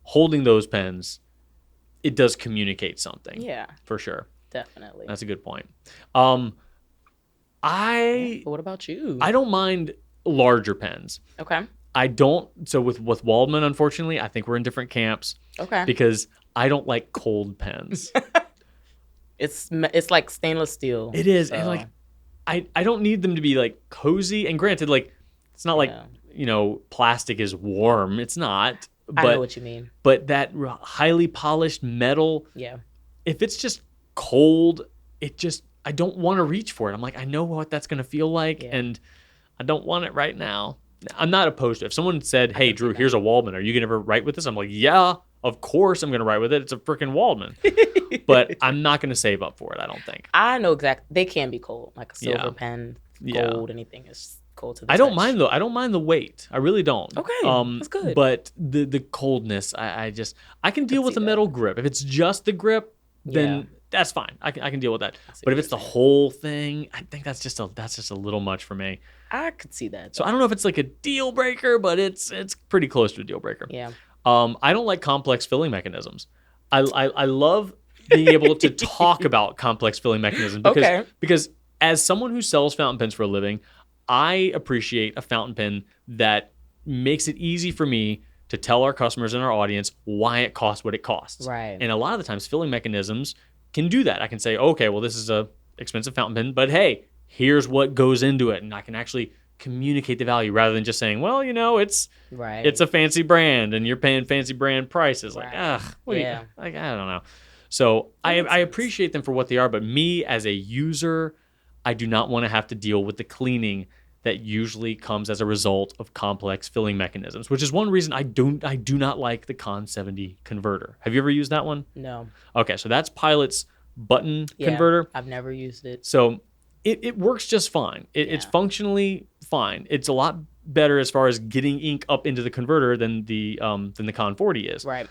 Speaker 1: holding those pens, it does communicate something. Yeah, for sure.
Speaker 2: Definitely.
Speaker 1: That's a good point.
Speaker 2: What about you?
Speaker 1: I don't mind larger pens.
Speaker 2: Okay.
Speaker 1: I don't. So with Waldman, unfortunately, I think we're in different camps.
Speaker 2: Okay.
Speaker 1: Because I don't like cold pens.
Speaker 2: It's like stainless steel.
Speaker 1: It is, so. And like I don't need them to be like cozy. And granted, like it's not like plastic is warm. It's not. But,
Speaker 2: I know what you mean.
Speaker 1: But that highly polished metal.
Speaker 2: Yeah.
Speaker 1: If it's just cold, I don't want to reach for it. I'm like, I know what that's going to feel like, and I don't want it right now. I'm not opposed to it. If someone said, hey, Drew, here's a Waldman. Are you going to ever write with this? I'm like, yeah, of course I'm going to write with it. It's a freaking Waldman. But I'm not going to save up for it, I don't think.
Speaker 2: I know exactly. They can be cold. Like a silver pen, gold, anything is cold to the touch.
Speaker 1: I don't mind, though. I don't mind the weight. I really don't.
Speaker 2: Okay, that's good.
Speaker 1: But the coldness, I can deal with the metal grip. If it's just the grip, then that's fine. I can deal with that. But if it's the whole thing, I think that's just a little much for me.
Speaker 2: I could see that.
Speaker 1: Though. So I don't know if it's like a deal breaker, but it's pretty close to a deal breaker.
Speaker 2: Yeah.
Speaker 1: I don't like complex filling mechanisms. I love being able to talk about complex filling mechanisms because as someone who sells fountain pens for a living, I appreciate a fountain pen that makes it easy for me to tell our customers and our audience why it costs what it costs.
Speaker 2: Right.
Speaker 1: And a lot of the times filling mechanisms can do that. I can say, okay, well, this is a expensive fountain pen, but hey, here's what goes into it. And I can actually communicate the value rather than just saying, well, it's a fancy brand and you're paying fancy brand prices. Like, I don't know. So I appreciate them for what they are, but me as a user, I do not want to have to deal with the cleaning that usually comes as a result of complex filling mechanisms, which is one reason I do not like the Con 70 converter. Have you ever used that one?
Speaker 2: No.
Speaker 1: Okay, so that's Pilot's button converter.
Speaker 2: I've never used it.
Speaker 1: So it works just fine. It's functionally fine. It's a lot better as far as getting ink up into the converter than the Con 40 is.
Speaker 2: Right.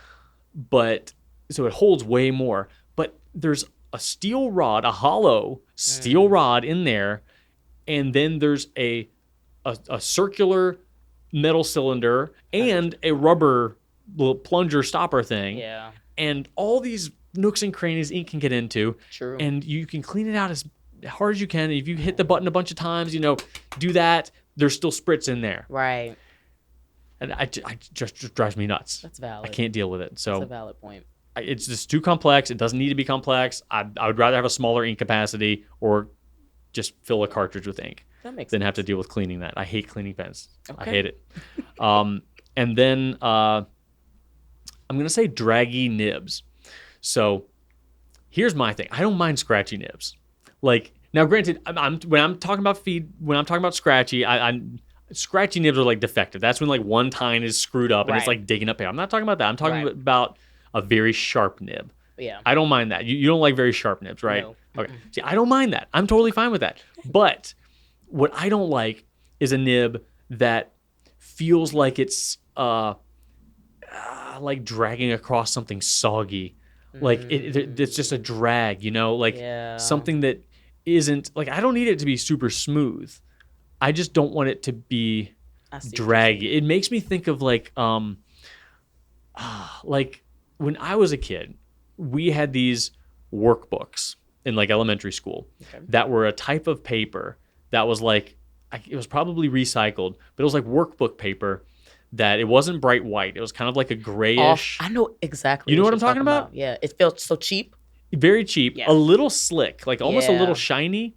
Speaker 1: But so it holds way more. But there's a steel rod, a hollow steel rod in there, and then there's a circular metal cylinder and a rubber little plunger stopper thing.
Speaker 2: Yeah.
Speaker 1: And all these nooks and crannies ink can get into.
Speaker 2: True.
Speaker 1: And you can clean it out as hard as you can. If you hit the button a bunch of times, do that, there's still spritz in there.
Speaker 2: Right.
Speaker 1: And I just drives me nuts.
Speaker 2: That's valid.
Speaker 1: I can't deal with it. So
Speaker 2: that's a valid point.
Speaker 1: It's just too complex. It doesn't need to be complex. I would rather have a smaller ink capacity or just fill a cartridge with ink than have to deal with cleaning that. I hate cleaning pens. Okay. I hate it. And then I'm going to say draggy nibs. So Here's my thing. I don't mind scratchy nibs. Like, now granted, when I'm talking about scratchy, scratchy nibs are like defective. That's when like one tine is screwed up and it's like digging up paper. I'm not talking about that. I'm talking about a very sharp nib.
Speaker 2: Yeah.
Speaker 1: I don't mind that. You don't like very sharp nibs, right?
Speaker 2: No.
Speaker 1: Okay. See, I don't mind that. I'm totally fine with that. But what I don't like is a nib that feels like it's like dragging across something soggy. Like it's just a drag, like something that isn't like, I don't need it to be super smooth. I just don't want it to be draggy. It makes me think of like when I was a kid, we had these workbooks in like elementary school that were a type of paper that was like, it was probably recycled, but it was like workbook paper that it wasn't bright white. It was kind of like a grayish.
Speaker 2: I know exactly.
Speaker 1: You know what I'm talking about?
Speaker 2: Yeah, it felt so cheap.
Speaker 1: Very cheap, a little slick, like almost a little shiny.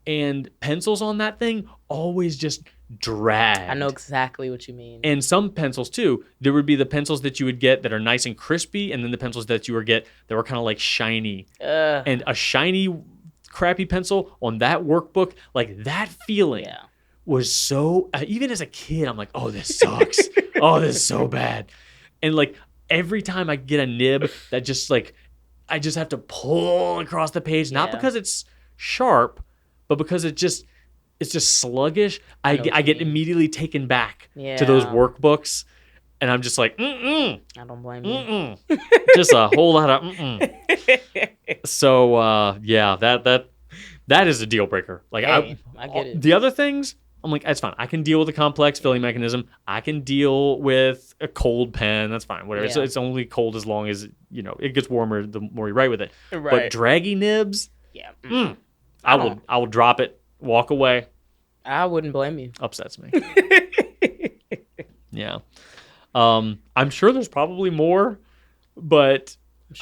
Speaker 1: And pencils on that thing always just drag.
Speaker 2: I know exactly what you mean.
Speaker 1: And some pencils too, there would be the pencils that you would get that are nice and crispy, and then the pencils that you would get that were kind of like shiny. And a shiny, crappy pencil on that workbook, like that feeling was so, even as a kid, I'm like, oh, this sucks. Oh, this is so bad. And like every time I get a nib that just like, I just have to pull across the page, not because it's sharp, but because it's just sluggish. I get immediately taken back to those workbooks, and I'm just like,
Speaker 2: I don't blame you.
Speaker 1: Just a whole lot of So that is a deal breaker. Like
Speaker 2: I get it.
Speaker 1: The other things, I'm like, that's fine. I can deal with a complex filling mechanism. I can deal with a cold pen. That's fine. Whatever. It's only cold as long as it gets warmer the more you write with it.
Speaker 2: Right.
Speaker 1: But draggy nibs, I will drop it, walk away.
Speaker 2: I wouldn't blame you.
Speaker 1: Upsets me. Yeah. I'm sure there's probably more, but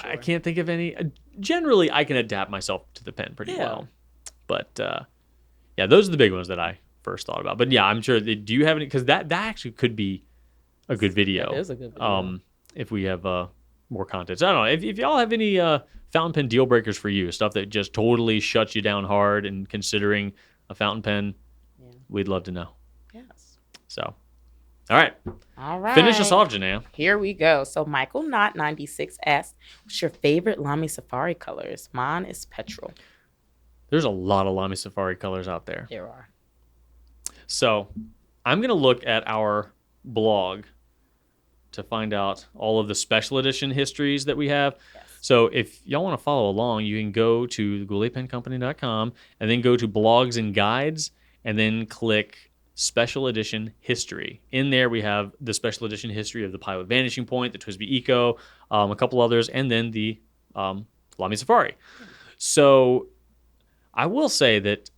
Speaker 1: I can't think of any. Generally, I can adapt myself to the pen pretty well. But those are the big ones that I first thought about. But yeah, I'm sure. Do you have any? Because that actually could be a good video.
Speaker 2: It is a good video.
Speaker 1: If we have more content. So I don't know. If y'all have any fountain pen deal breakers for you, stuff that just totally shuts you down hard and considering a fountain pen, we'd love to know.
Speaker 2: Yes.
Speaker 1: So, all right. Finish us off, Janéa.
Speaker 2: Here we go. So Michael Knott 96 asked, what's your favorite LAMY Safari colors? Mine is petrol.
Speaker 1: There's a lot of LAMY Safari colors out there.
Speaker 2: There are.
Speaker 1: So I'm going to look at our blog to find out all of the special edition histories that we have. Yes. So if y'all want to follow along, you can go to gouletpencompany.com and then go to blogs and guides and then click special edition history. In there we have the special edition history of the Pilot Vanishing Point, the TWSBI Eco, a couple others, and then the LAMY Safari. So I will say that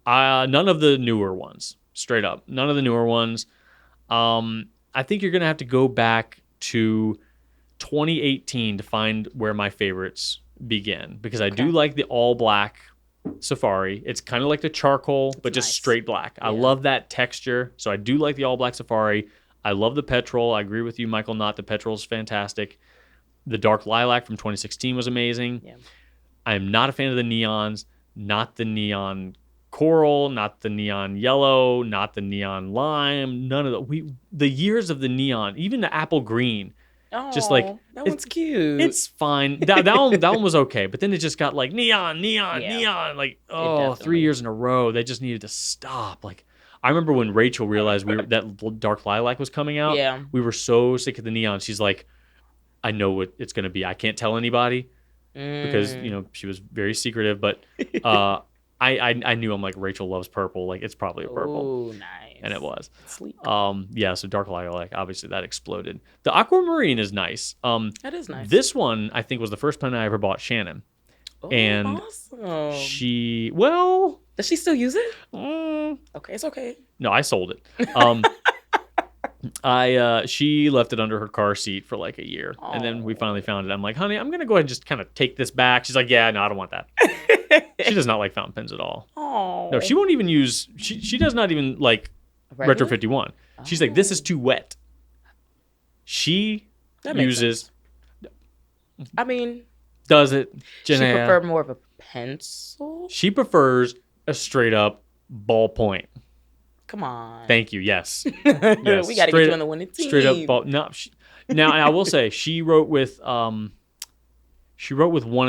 Speaker 1: none of the newer ones, straight up, none of the newer ones. I think you're going to have to go back to 2018 to find where my favorites begin, because I do like the all black Safari. It's kind of like the charcoal, but just straight black. I love that texture. So I do like the all black Safari. I love the petrol. I agree with you, Michael Knott. The petrol is fantastic. The dark lilac from 2016 was amazing. Yeah. I'm not a fan of the neons, not the neon coral, not the neon yellow, not the neon lime, none of the years of the neon, even the apple green.
Speaker 2: Oh,
Speaker 1: just like
Speaker 2: that one's cute.
Speaker 1: It's fine. That one was okay, but then it just got like neon. Like 3 years in a row. They just needed to stop. Like I remember when Rachel realized that dark lilac was coming out.
Speaker 2: Yeah,
Speaker 1: we were so sick of the neon. She's like, I know what it's gonna be. I can't tell anybody because she was very secretive. But I knew. I'm like, Rachel loves purple. Like it's probably a purple.
Speaker 2: Oh, nice.
Speaker 1: And it was.
Speaker 2: Sleek.
Speaker 1: So dark lilac, obviously that exploded. The aquamarine is nice.
Speaker 2: That is nice.
Speaker 1: This one I think was the first pen I ever bought Shannon.
Speaker 2: Oh,
Speaker 1: and
Speaker 2: awesome.
Speaker 1: Does she
Speaker 2: still use it? Okay, it's okay.
Speaker 1: No, I sold it. She left it under her car seat for like a year. Aww. And then we finally found it. I'm like, honey, I'm gonna go ahead and just kind of take this back. She's like, yeah, no, I don't want that. She does not like fountain pens at all.
Speaker 2: Oh.
Speaker 1: No, she won't even use. She does not even like Retro 51. She's like, this is too wet. She uses.
Speaker 2: I mean,
Speaker 1: Does it,
Speaker 2: She
Speaker 1: Janéa?
Speaker 2: preferred more of a pencil.
Speaker 1: She prefers a straight up ballpoint.
Speaker 2: Come on.
Speaker 1: Thank you. Yes.
Speaker 2: We got to get you on the winning team.
Speaker 1: Straight up ball. No. Now I will say she wrote with one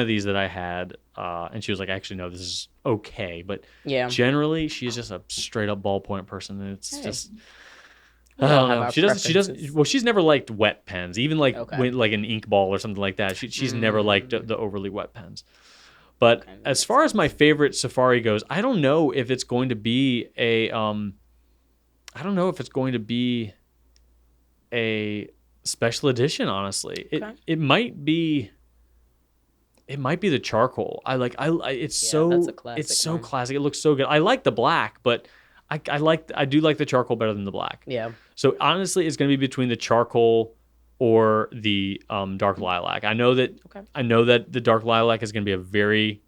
Speaker 1: of these that I had, and she was like, actually no, this is okay, but generally she's just a straight up ballpoint person, and it's just. I don't know. She doesn't. Well, she's never liked wet pens, even like like an ink ball or something like that. She's never liked the overly wet pens. But as far as my favorite Safari goes, I don't know if it's going to be a special edition. Honestly, it might be. It might be the charcoal. It's so classic. It looks so good. I like the black, but I do like the charcoal better than the black.
Speaker 2: Yeah.
Speaker 1: So honestly, it's going to be between the charcoal or the dark lilac. I know that the dark lilac is going to be a very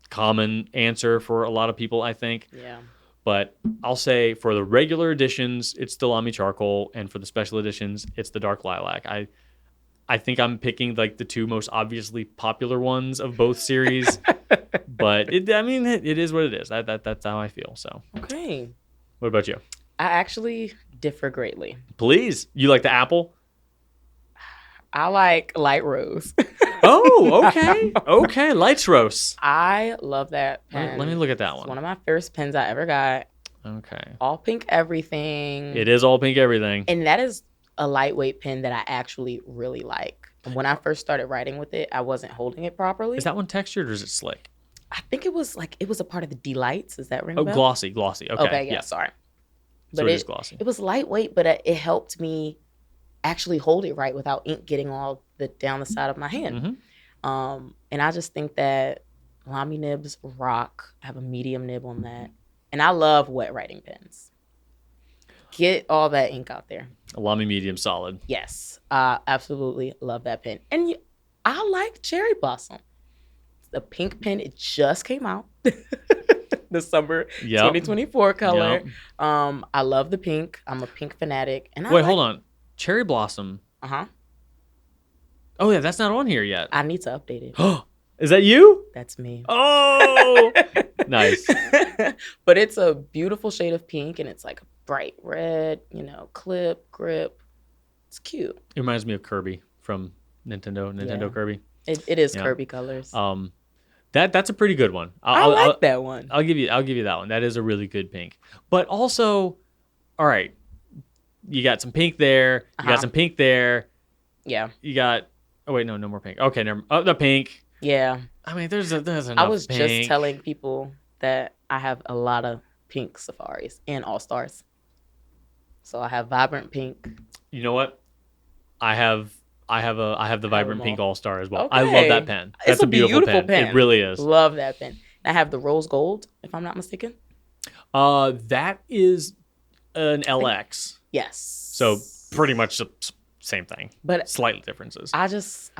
Speaker 1: common answer for a lot of people, I think.
Speaker 2: Yeah.
Speaker 1: But I'll say for the regular editions, it's the LAMY charcoal, and for the special editions, it's the dark lilac. I think I'm picking like the two most obviously popular ones of both series, but it is what it is. That's how I feel. So
Speaker 2: okay.
Speaker 1: What about you?
Speaker 2: I actually differ greatly.
Speaker 1: Please, you like the apple?
Speaker 2: I like light rose.
Speaker 1: Oh, okay, okay, light rose.
Speaker 2: I love that pen.
Speaker 1: Let me look at that one.
Speaker 2: It's one of my first pens I ever got.
Speaker 1: Okay.
Speaker 2: All pink everything.
Speaker 1: It is all pink everything,
Speaker 2: and that is a lightweight pen that I actually really like. And when I first started writing with it, I wasn't holding it properly.
Speaker 1: Is that one textured or is it slick?
Speaker 2: I think it was a part of the Delights. Is that ring a bell?
Speaker 1: Glossy. Okay,
Speaker 2: yeah, sorry.
Speaker 1: But so it is glossy.
Speaker 2: It was lightweight, but it helped me actually hold it right without ink getting all down the side of my hand. Mm-hmm. And I just think that LAMY nibs rock. I have a medium nib on that. And I love wet writing pens. Get all that ink out there.
Speaker 1: A LAMY medium solid.
Speaker 2: Yes. Absolutely love that pen. And I like Cherry Blossom. The pink pen, it just came out. The summer 2024 color. Yep. I love the pink. I'm a pink fanatic. And
Speaker 1: hold on. Cherry Blossom.
Speaker 2: Uh-huh.
Speaker 1: Oh, yeah, that's not on here yet.
Speaker 2: I need to update it.
Speaker 1: Is that you?
Speaker 2: That's me.
Speaker 1: Oh! Nice.
Speaker 2: But it's a beautiful shade of pink, and it's like a bright red, clip, grip. It's cute.
Speaker 1: It reminds me of Kirby from Nintendo Kirby.
Speaker 2: It is Kirby colors.
Speaker 1: That's a pretty good one.
Speaker 2: I like that one.
Speaker 1: I'll give you that one. That is a really good pink. But also, all right, you got some pink there. You got some pink there.
Speaker 2: Yeah.
Speaker 1: You got. Oh wait, no more pink. Okay, never. Oh, the pink.
Speaker 2: Yeah.
Speaker 1: I mean, there's enough.
Speaker 2: I was
Speaker 1: pink.
Speaker 2: just telling people that I have a lot of pink Safaris and All Stars. So I have vibrant pink.
Speaker 1: You know what? I have the vibrant pink All Star as well.
Speaker 2: Okay.
Speaker 1: I love that pen. That's
Speaker 2: a beautiful pen.
Speaker 1: It really is.
Speaker 2: Love that pen. I have the rose gold, if I'm not mistaken.
Speaker 1: That is an LX.
Speaker 2: Yes.
Speaker 1: So pretty much the same thing,
Speaker 2: but
Speaker 1: slight differences.
Speaker 2: I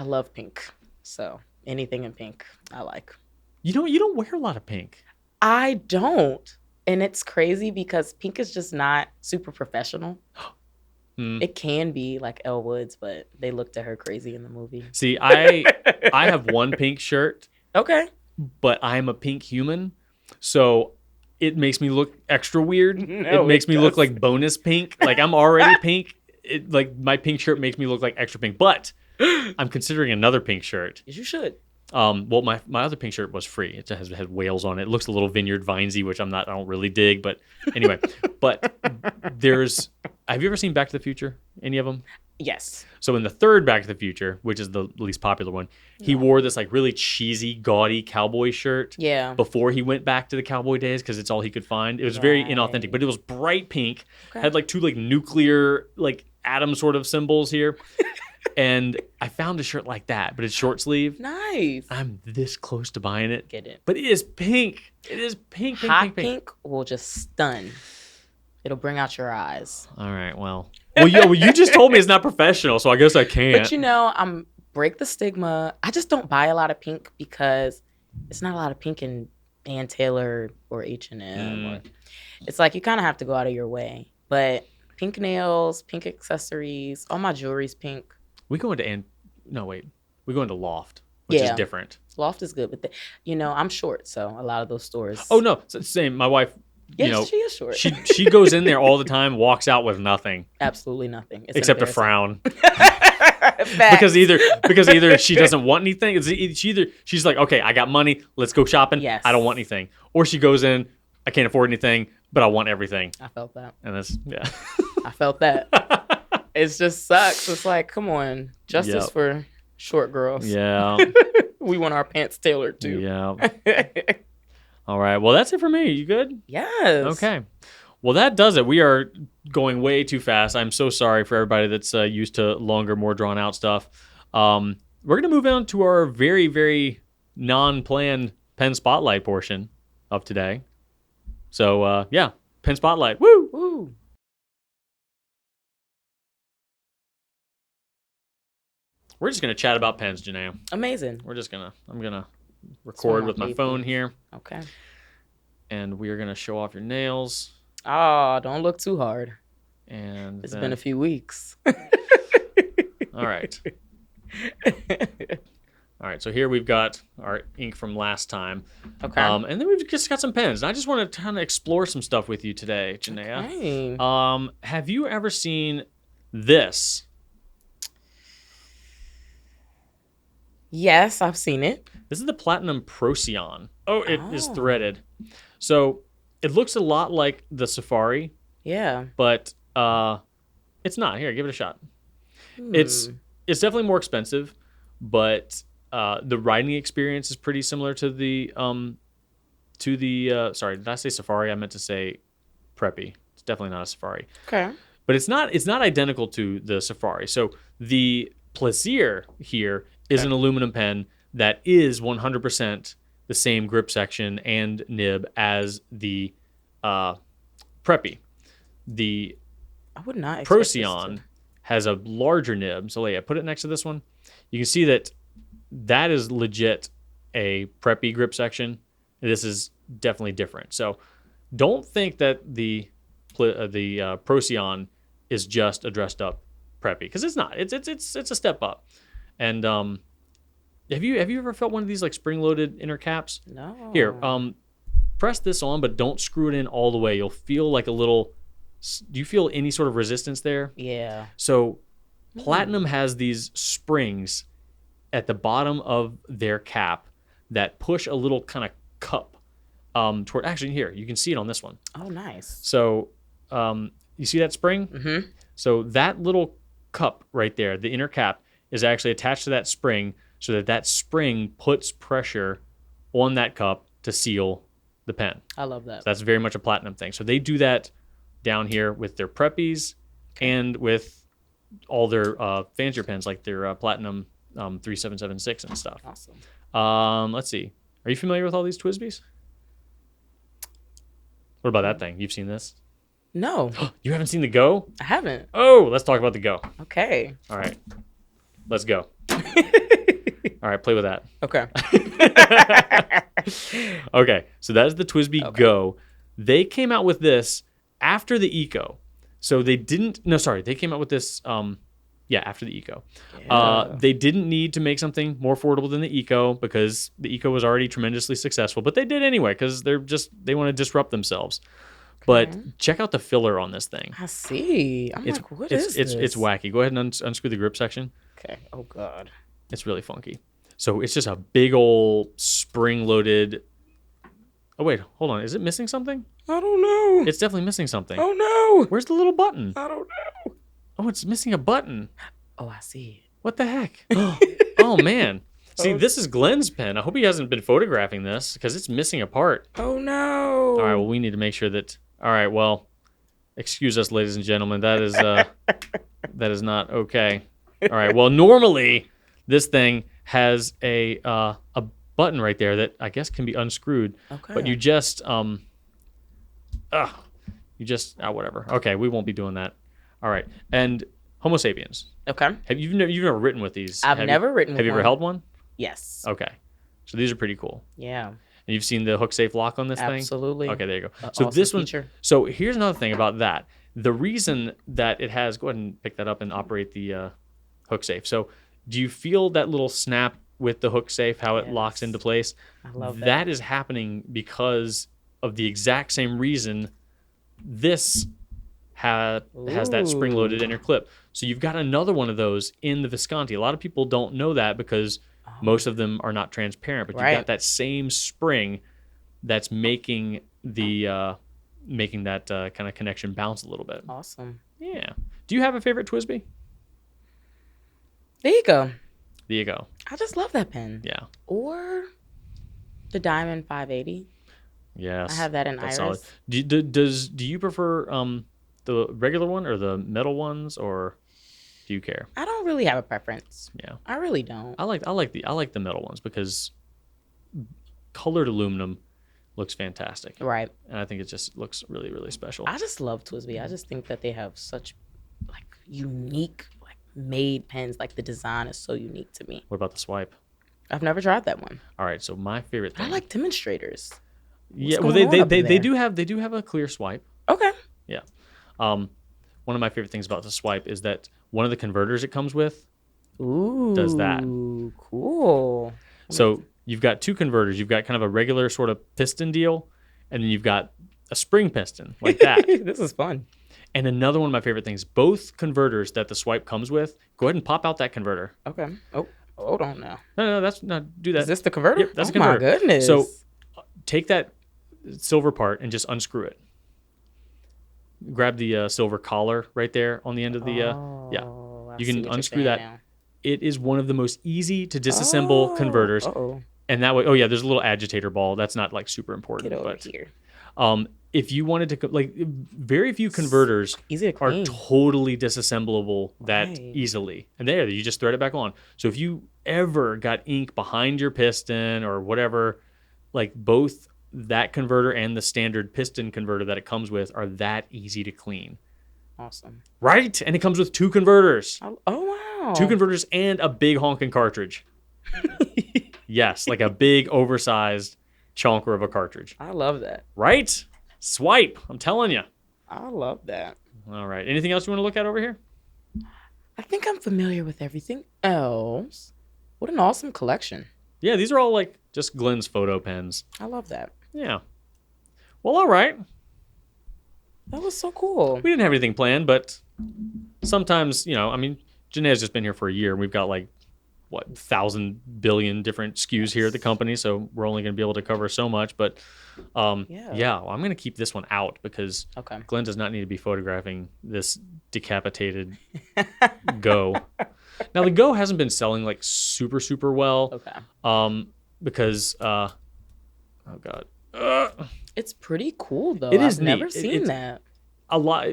Speaker 2: love pink. So anything in pink, I like.
Speaker 1: You don't wear a lot of pink.
Speaker 2: I don't. And it's crazy because pink is just not super professional. It can be like Elle Woods, but they looked at her crazy in the movie.
Speaker 1: See, I have one pink shirt.
Speaker 2: Okay.
Speaker 1: But I'm a pink human, so it makes me look extra weird. It makes me look like bonus pink. Like I'm already pink. Like my pink shirt makes me look like extra pink. But I'm considering another pink shirt.
Speaker 2: Yes, you should.
Speaker 1: Well, my other pink shirt was free. It has whales on it. It looks a little Vineyard Vinesy, which I don't really dig. But anyway, have you ever seen Back to the Future? Any of them?
Speaker 2: Yes.
Speaker 1: So in the third Back to the Future, which is the least popular one, he wore this like really cheesy, gaudy cowboy shirt.
Speaker 2: Yeah.
Speaker 1: Before he went back to the cowboy days, because it's all he could find. It was very inauthentic, but it was bright pink. Okay. Had like two like nuclear like atom sort of symbols here. And I found a shirt like that, but it's short sleeve.
Speaker 2: Nice.
Speaker 1: I'm this close to buying it.
Speaker 2: Get it.
Speaker 1: But it is pink. It is pink.
Speaker 2: Hot pink will just stun. It'll bring out your eyes.
Speaker 1: All right. Well, you just told me it's not professional, so I guess I can't.
Speaker 2: But I'm break the stigma. I just don't buy a lot of pink because it's not a lot of pink in Ann Taylor or H&M. It's like you kind of have to go out of your way. But pink nails, pink accessories, all my jewelry's pink.
Speaker 1: We go into Loft. which is different.
Speaker 2: Loft is good, but I'm short, so a lot of those stores.
Speaker 1: Oh no, same. My wife,
Speaker 2: yes, she is short.
Speaker 1: she goes in there all the time, walks out with nothing,
Speaker 2: absolutely nothing,
Speaker 1: except a frown.
Speaker 2: Facts.
Speaker 1: because either she doesn't want anything. She's like, okay, I got money, let's go shopping.
Speaker 2: Yes.
Speaker 1: I don't want anything, or she goes in, I can't afford anything, but I want everything.
Speaker 2: I felt that,
Speaker 1: and that's
Speaker 2: I felt that. It just sucks. It's like, come on, justice for short girls.
Speaker 1: Yeah.
Speaker 2: We want our pants tailored too.
Speaker 1: Yeah. All right. Well, that's it for me. You good?
Speaker 2: Yes.
Speaker 1: Okay. Well, that does it. We are going way too fast. I'm so sorry for everybody that's used to longer, more drawn out stuff. We're going to move on to our very, very non-planned pen spotlight portion of today. So, pen spotlight. Woo!
Speaker 2: Woo!
Speaker 1: We're just going to chat about pens, Janéa.
Speaker 2: Amazing.
Speaker 1: I'm going to record with my phone here.
Speaker 2: Okay.
Speaker 1: And we are going to show off your nails.
Speaker 2: Oh, don't look too hard.
Speaker 1: And
Speaker 2: it's been a few weeks.
Speaker 1: All right. All right. So here we've got our ink from last time.
Speaker 2: Okay.
Speaker 1: And then we've just got some pens. And I just want to kind of explore some stuff with you today, Janéa.
Speaker 2: Okay.
Speaker 1: Have you ever seen this?
Speaker 2: Yes, I've seen it.
Speaker 1: This is the Platinum Procyon. Oh, it is threaded. So it looks a lot like the Safari.
Speaker 2: Yeah.
Speaker 1: But it's not. Here, give it a shot. It's definitely more expensive, but the writing experience is pretty similar to the sorry, did I say Safari? I meant to say Preppy. It's definitely not a Safari.
Speaker 2: Okay.
Speaker 1: But it's not identical to the Safari. So the Plaisir here is an aluminum pen that is 100% the same grip section and nib as the Preppy. The
Speaker 2: I would not
Speaker 1: Procyon has a larger nib. So yeah, put it next to this one. You can see that is legit a Preppy grip section. This is definitely different. So don't think that the Procyon is just a dressed up Preppy, because it's not. It's a step up. And have you ever felt one of these like spring loaded inner caps?
Speaker 2: No.
Speaker 1: Here, press this on, but don't screw it in all the way. You'll feel like a little. Do you feel any sort of resistance there?
Speaker 2: Yeah.
Speaker 1: So Platinum has these springs at the bottom of their cap that push a little kind of cup toward. Actually, here you can see it on this one.
Speaker 2: Oh, nice.
Speaker 1: So you see that spring?
Speaker 2: Mm-hmm.
Speaker 1: So that little cup right there, the inner cap, is actually attached to that spring, so that spring puts pressure on that cup to seal the pen.
Speaker 2: I love that.
Speaker 1: So that's very much a Platinum thing. So they do that down here with their Preppies and with all their fancier pens, like their Platinum 3776 and stuff.
Speaker 2: Awesome.
Speaker 1: Let's see. Are you familiar with all these TWSBIs? What about that thing? You've seen this?
Speaker 2: No.
Speaker 1: You haven't seen the Go?
Speaker 2: I haven't.
Speaker 1: Oh, let's talk about the Go.
Speaker 2: Okay.
Speaker 1: All right. Let's go. All right, play with that.
Speaker 2: Okay.
Speaker 1: Okay, so that is the TWSBI Go. They came out with this after the Eco. So they didn't... No, sorry. They came out with this... after the Eco.
Speaker 2: Yeah.
Speaker 1: They didn't need to make something more affordable than the Eco because the Eco was already tremendously successful. But they did anyway because they want to disrupt themselves. But check out the filler on this thing.
Speaker 2: I see. What is this?
Speaker 1: It's wacky. Go ahead and unscrew the grip section.
Speaker 2: Okay. Oh, God.
Speaker 1: It's really funky. So it's just a big old spring-loaded... Oh, wait. Hold on. Is it missing something?
Speaker 2: I don't know.
Speaker 1: It's definitely missing something.
Speaker 2: Oh, no.
Speaker 1: Where's the little button?
Speaker 2: I don't know.
Speaker 1: Oh, it's missing a button.
Speaker 2: Oh, I see.
Speaker 1: What the heck? Oh, man. See, this is Glenn's pen. I hope he hasn't been photographing this because it's missing a part.
Speaker 2: Oh, no.
Speaker 1: All right, well, we need to make sure that... All right, well, excuse us, ladies and gentlemen. That is not okay. All right, well, normally this thing has a button right there that I guess can be unscrewed.
Speaker 2: Okay.
Speaker 1: But you just... whatever. Okay, we won't be doing that. All right, and Homo sapiens.
Speaker 2: Okay.
Speaker 1: You've never written with these?
Speaker 2: I've never written with
Speaker 1: Have you ever
Speaker 2: one.
Speaker 1: held one?
Speaker 2: Yes.
Speaker 1: Okay, so these are pretty cool.
Speaker 2: Yeah.
Speaker 1: And you've seen the hook safe lock on this thing?
Speaker 2: Absolutely.
Speaker 1: Okay, there you go.
Speaker 2: So
Speaker 1: awesome this one.
Speaker 2: feature.
Speaker 1: So here's another thing about that. The reason that it has, go ahead and pick that up and operate the hook safe. So do you feel that little snap with the hook safe, how it locks
Speaker 2: Yes.
Speaker 1: into place.
Speaker 2: I love that.
Speaker 1: That is happening because of the exact same reason this has that spring-loaded inner clip. So you've got another one of those in the Visconti. A lot of people don't know that because most of them are not transparent, but you've got that same spring that's making the making that kind of connection bounce a little bit.
Speaker 2: Awesome.
Speaker 1: Yeah. Do you have a favorite TWSBI?
Speaker 2: There you go.
Speaker 1: There you go.
Speaker 2: I just love that pen.
Speaker 1: Yeah.
Speaker 2: Or the Diamond 580.
Speaker 1: Yes.
Speaker 2: I have that in
Speaker 1: that's
Speaker 2: Iris.
Speaker 1: Solid. Do you prefer the regular one or the metal ones, or do you care?
Speaker 2: I don't really have a preference.
Speaker 1: Yeah.
Speaker 2: I really don't.
Speaker 1: I like the metal ones because colored aluminum looks fantastic.
Speaker 2: Right.
Speaker 1: And I think it just looks really, really special.
Speaker 2: I just love TWSBI. I just think that they have such like unique like made pens. Like the design is so unique to me.
Speaker 1: What about the swipe?
Speaker 2: I've never tried that one.
Speaker 1: All right, so my favorite thing.
Speaker 2: I like demonstrators.
Speaker 1: Yeah,
Speaker 2: What's
Speaker 1: well
Speaker 2: going on
Speaker 1: they
Speaker 2: up there?
Speaker 1: do have a clear swipe.
Speaker 2: Okay.
Speaker 1: Yeah. One of my favorite things about the swipe is that one of the converters it comes with
Speaker 2: Ooh.
Speaker 1: does that.
Speaker 2: Cool.
Speaker 1: So you've got two converters. You've got kind of a regular sort of piston deal, and then you've got a spring piston like that.
Speaker 2: This is fun.
Speaker 1: And another one of my favorite things, both converters that the swipe comes with, go ahead and pop out that converter.
Speaker 2: Okay. Oh, hold on now.
Speaker 1: No, that's not do that.
Speaker 2: Is this the converter?
Speaker 1: Yep, that's
Speaker 2: oh
Speaker 1: a converter.
Speaker 2: my goodness.
Speaker 1: So take that silver part and just unscrew it. Grab the silver collar right there on the end of the
Speaker 2: I
Speaker 1: You
Speaker 2: see
Speaker 1: can
Speaker 2: what you're
Speaker 1: unscrew
Speaker 2: saying
Speaker 1: that.
Speaker 2: now.
Speaker 1: It is one of the most easy to disassemble converters. And that way, oh yeah, there's a little agitator ball. That's not like super important.
Speaker 2: Get over
Speaker 1: but
Speaker 2: here.
Speaker 1: if you wanted to, like, very few converters
Speaker 2: Easy to
Speaker 1: are
Speaker 2: clean.
Speaker 1: totally disassemblable that
Speaker 2: Right.
Speaker 1: easily. And there, you just thread it back on. So if you ever got ink behind your piston or whatever, like both that converter and the standard piston converter that it comes with are that easy to clean.
Speaker 2: Awesome.
Speaker 1: Right? And it comes with two converters.
Speaker 2: Oh wow.
Speaker 1: Two converters and a big honking cartridge. Yes, like a big oversized chonker of a cartridge.
Speaker 2: I love that.
Speaker 1: Right? Swipe. I'm telling you.
Speaker 2: I love that.
Speaker 1: All right. Anything else you want to look at over here?
Speaker 2: I think I'm familiar with everything else. What an awesome collection.
Speaker 1: Yeah, these are all like just Glenn's photo pens.
Speaker 2: I love that.
Speaker 1: Yeah. Well, all right.
Speaker 2: That was so cool.
Speaker 1: We didn't have anything planned, but sometimes, I mean, Janéa's just been here for a year, and we've got like, 1,000 billion different SKUs here at the company, so we're only going to be able to cover so much. But I'm going to keep this one out because Glenn does not need to be photographing this decapitated Go. Now, the Go hasn't been selling like super, super well. Because, oh God.
Speaker 2: It's pretty cool though.
Speaker 1: It is
Speaker 2: I've
Speaker 1: neat.
Speaker 2: never seen that.
Speaker 1: A lot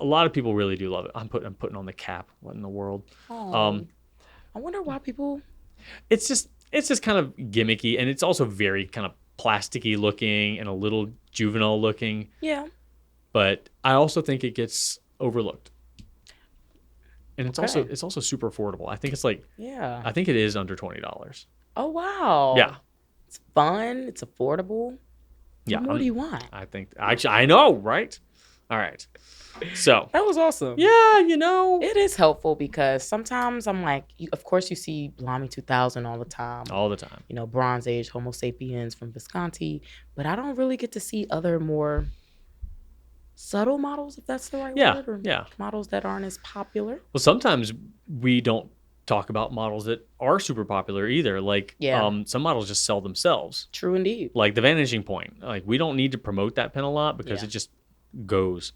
Speaker 1: of people really do love it. I'm putting on the cap. What in the world?
Speaker 2: I wonder why people.
Speaker 1: It's just kind of gimmicky, and it's also very kind of plasticky looking and a little juvenile looking.
Speaker 2: Yeah.
Speaker 1: But I also think it gets overlooked, and it's also super affordable. I think it's like I think it is under $20.
Speaker 2: Oh wow.
Speaker 1: Yeah.
Speaker 2: It's fun. It's affordable.
Speaker 1: Yeah.
Speaker 2: What more do you want?
Speaker 1: I think actually I know, right? All right. So
Speaker 2: that was awesome.
Speaker 1: Yeah,
Speaker 2: it is helpful because sometimes I'm like, of course you see LAMY 2000 all the time.
Speaker 1: All the time.
Speaker 2: Bronze Age Homo sapiens from Visconti, but I don't really get to see other more subtle models, if that's the right word, or models that aren't as popular.
Speaker 1: Well, sometimes we don't talk about models that are super popular either. Like some models just sell themselves.
Speaker 2: True indeed.
Speaker 1: Like the Vanishing Point. Like we don't need to promote that pen a lot because it just goes.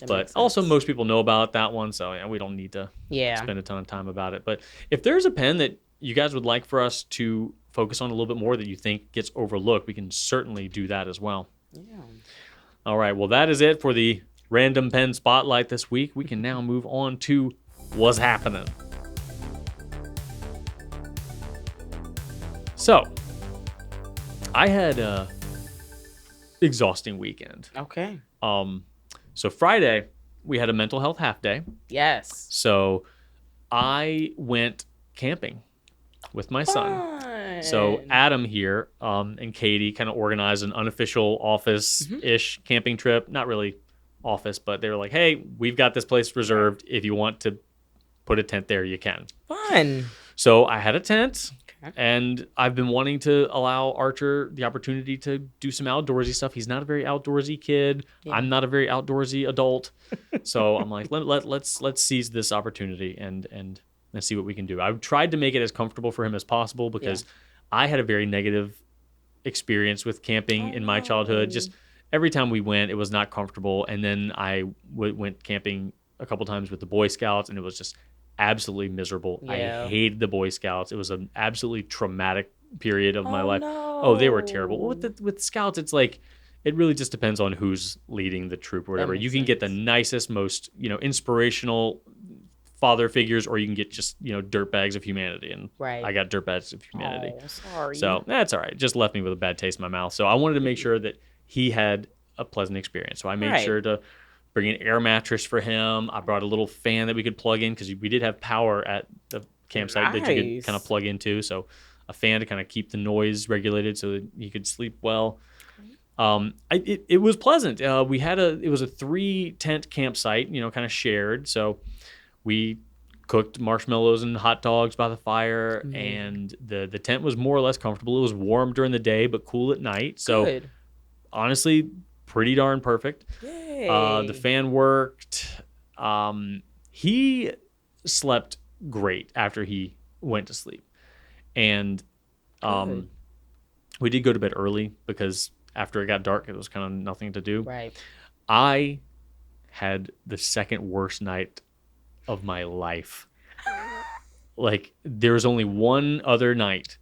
Speaker 1: But also most people know about that one, so we don't need to spend a ton of time about it. But if there's a pen that you guys would like for us to focus on a little bit more that you think gets overlooked, we can certainly do that as well.
Speaker 2: Yeah.
Speaker 1: All right, well, that is it for the Random Pen Spotlight this week. We can now move on to what's happening. So, I had a exhausting weekend.
Speaker 2: Okay.
Speaker 1: So Friday, we had a mental health half day.
Speaker 2: Yes.
Speaker 1: So I went camping with my son. So Adam here and Katie kind of organized an unofficial office-ish camping trip. Not really office, but they were like, hey, we've got this place reserved. If you want to put a tent there, you can.
Speaker 2: Fun.
Speaker 1: So I had a tent. And I've been wanting to allow Archer the opportunity to do some outdoorsy stuff. He's not a very outdoorsy kid.
Speaker 2: Yeah.
Speaker 1: I'm not a very outdoorsy adult. So I'm like, let's seize this opportunity and see what we can do. I've tried to make it as comfortable for him as possible because I had a very negative experience with camping in my childhood. Just every time we went, it was not comfortable. And then I went camping a couple times with the Boy Scouts, and it was just absolutely miserable.
Speaker 2: Yeah.
Speaker 1: I hated the Boy Scouts. It was an absolutely traumatic period of my life.
Speaker 2: No.
Speaker 1: Oh, they were terrible. With Scouts, it's like it really just depends on who's leading the troop or whatever. You can get the nicest, most inspirational father figures, or you can get just dirtbags of humanity, and I got dirtbags of humanity.
Speaker 2: Oh, sorry.
Speaker 1: So that's all right. It just left me with a bad taste in my mouth. So I wanted to make sure that he had a pleasant experience. So I made sure to bring an air mattress for him. I brought a little fan that we could plug in because we did have power at the campsite that you could kind of plug into. So a fan to kind of keep the noise regulated so that he could sleep well. It was pleasant. It was a 3-tent campsite, kind of shared. So we cooked marshmallows and hot dogs by the fire, and the tent was more or less comfortable. It was warm during the day, but cool at night. So honestly, pretty darn perfect.
Speaker 2: Yay.
Speaker 1: The fan worked. He slept great after he went to sleep. And we did go to bed early because after it got dark, it was kind of nothing to do.
Speaker 2: Right.
Speaker 1: I had the second worst night of my life. Like, there was only one other night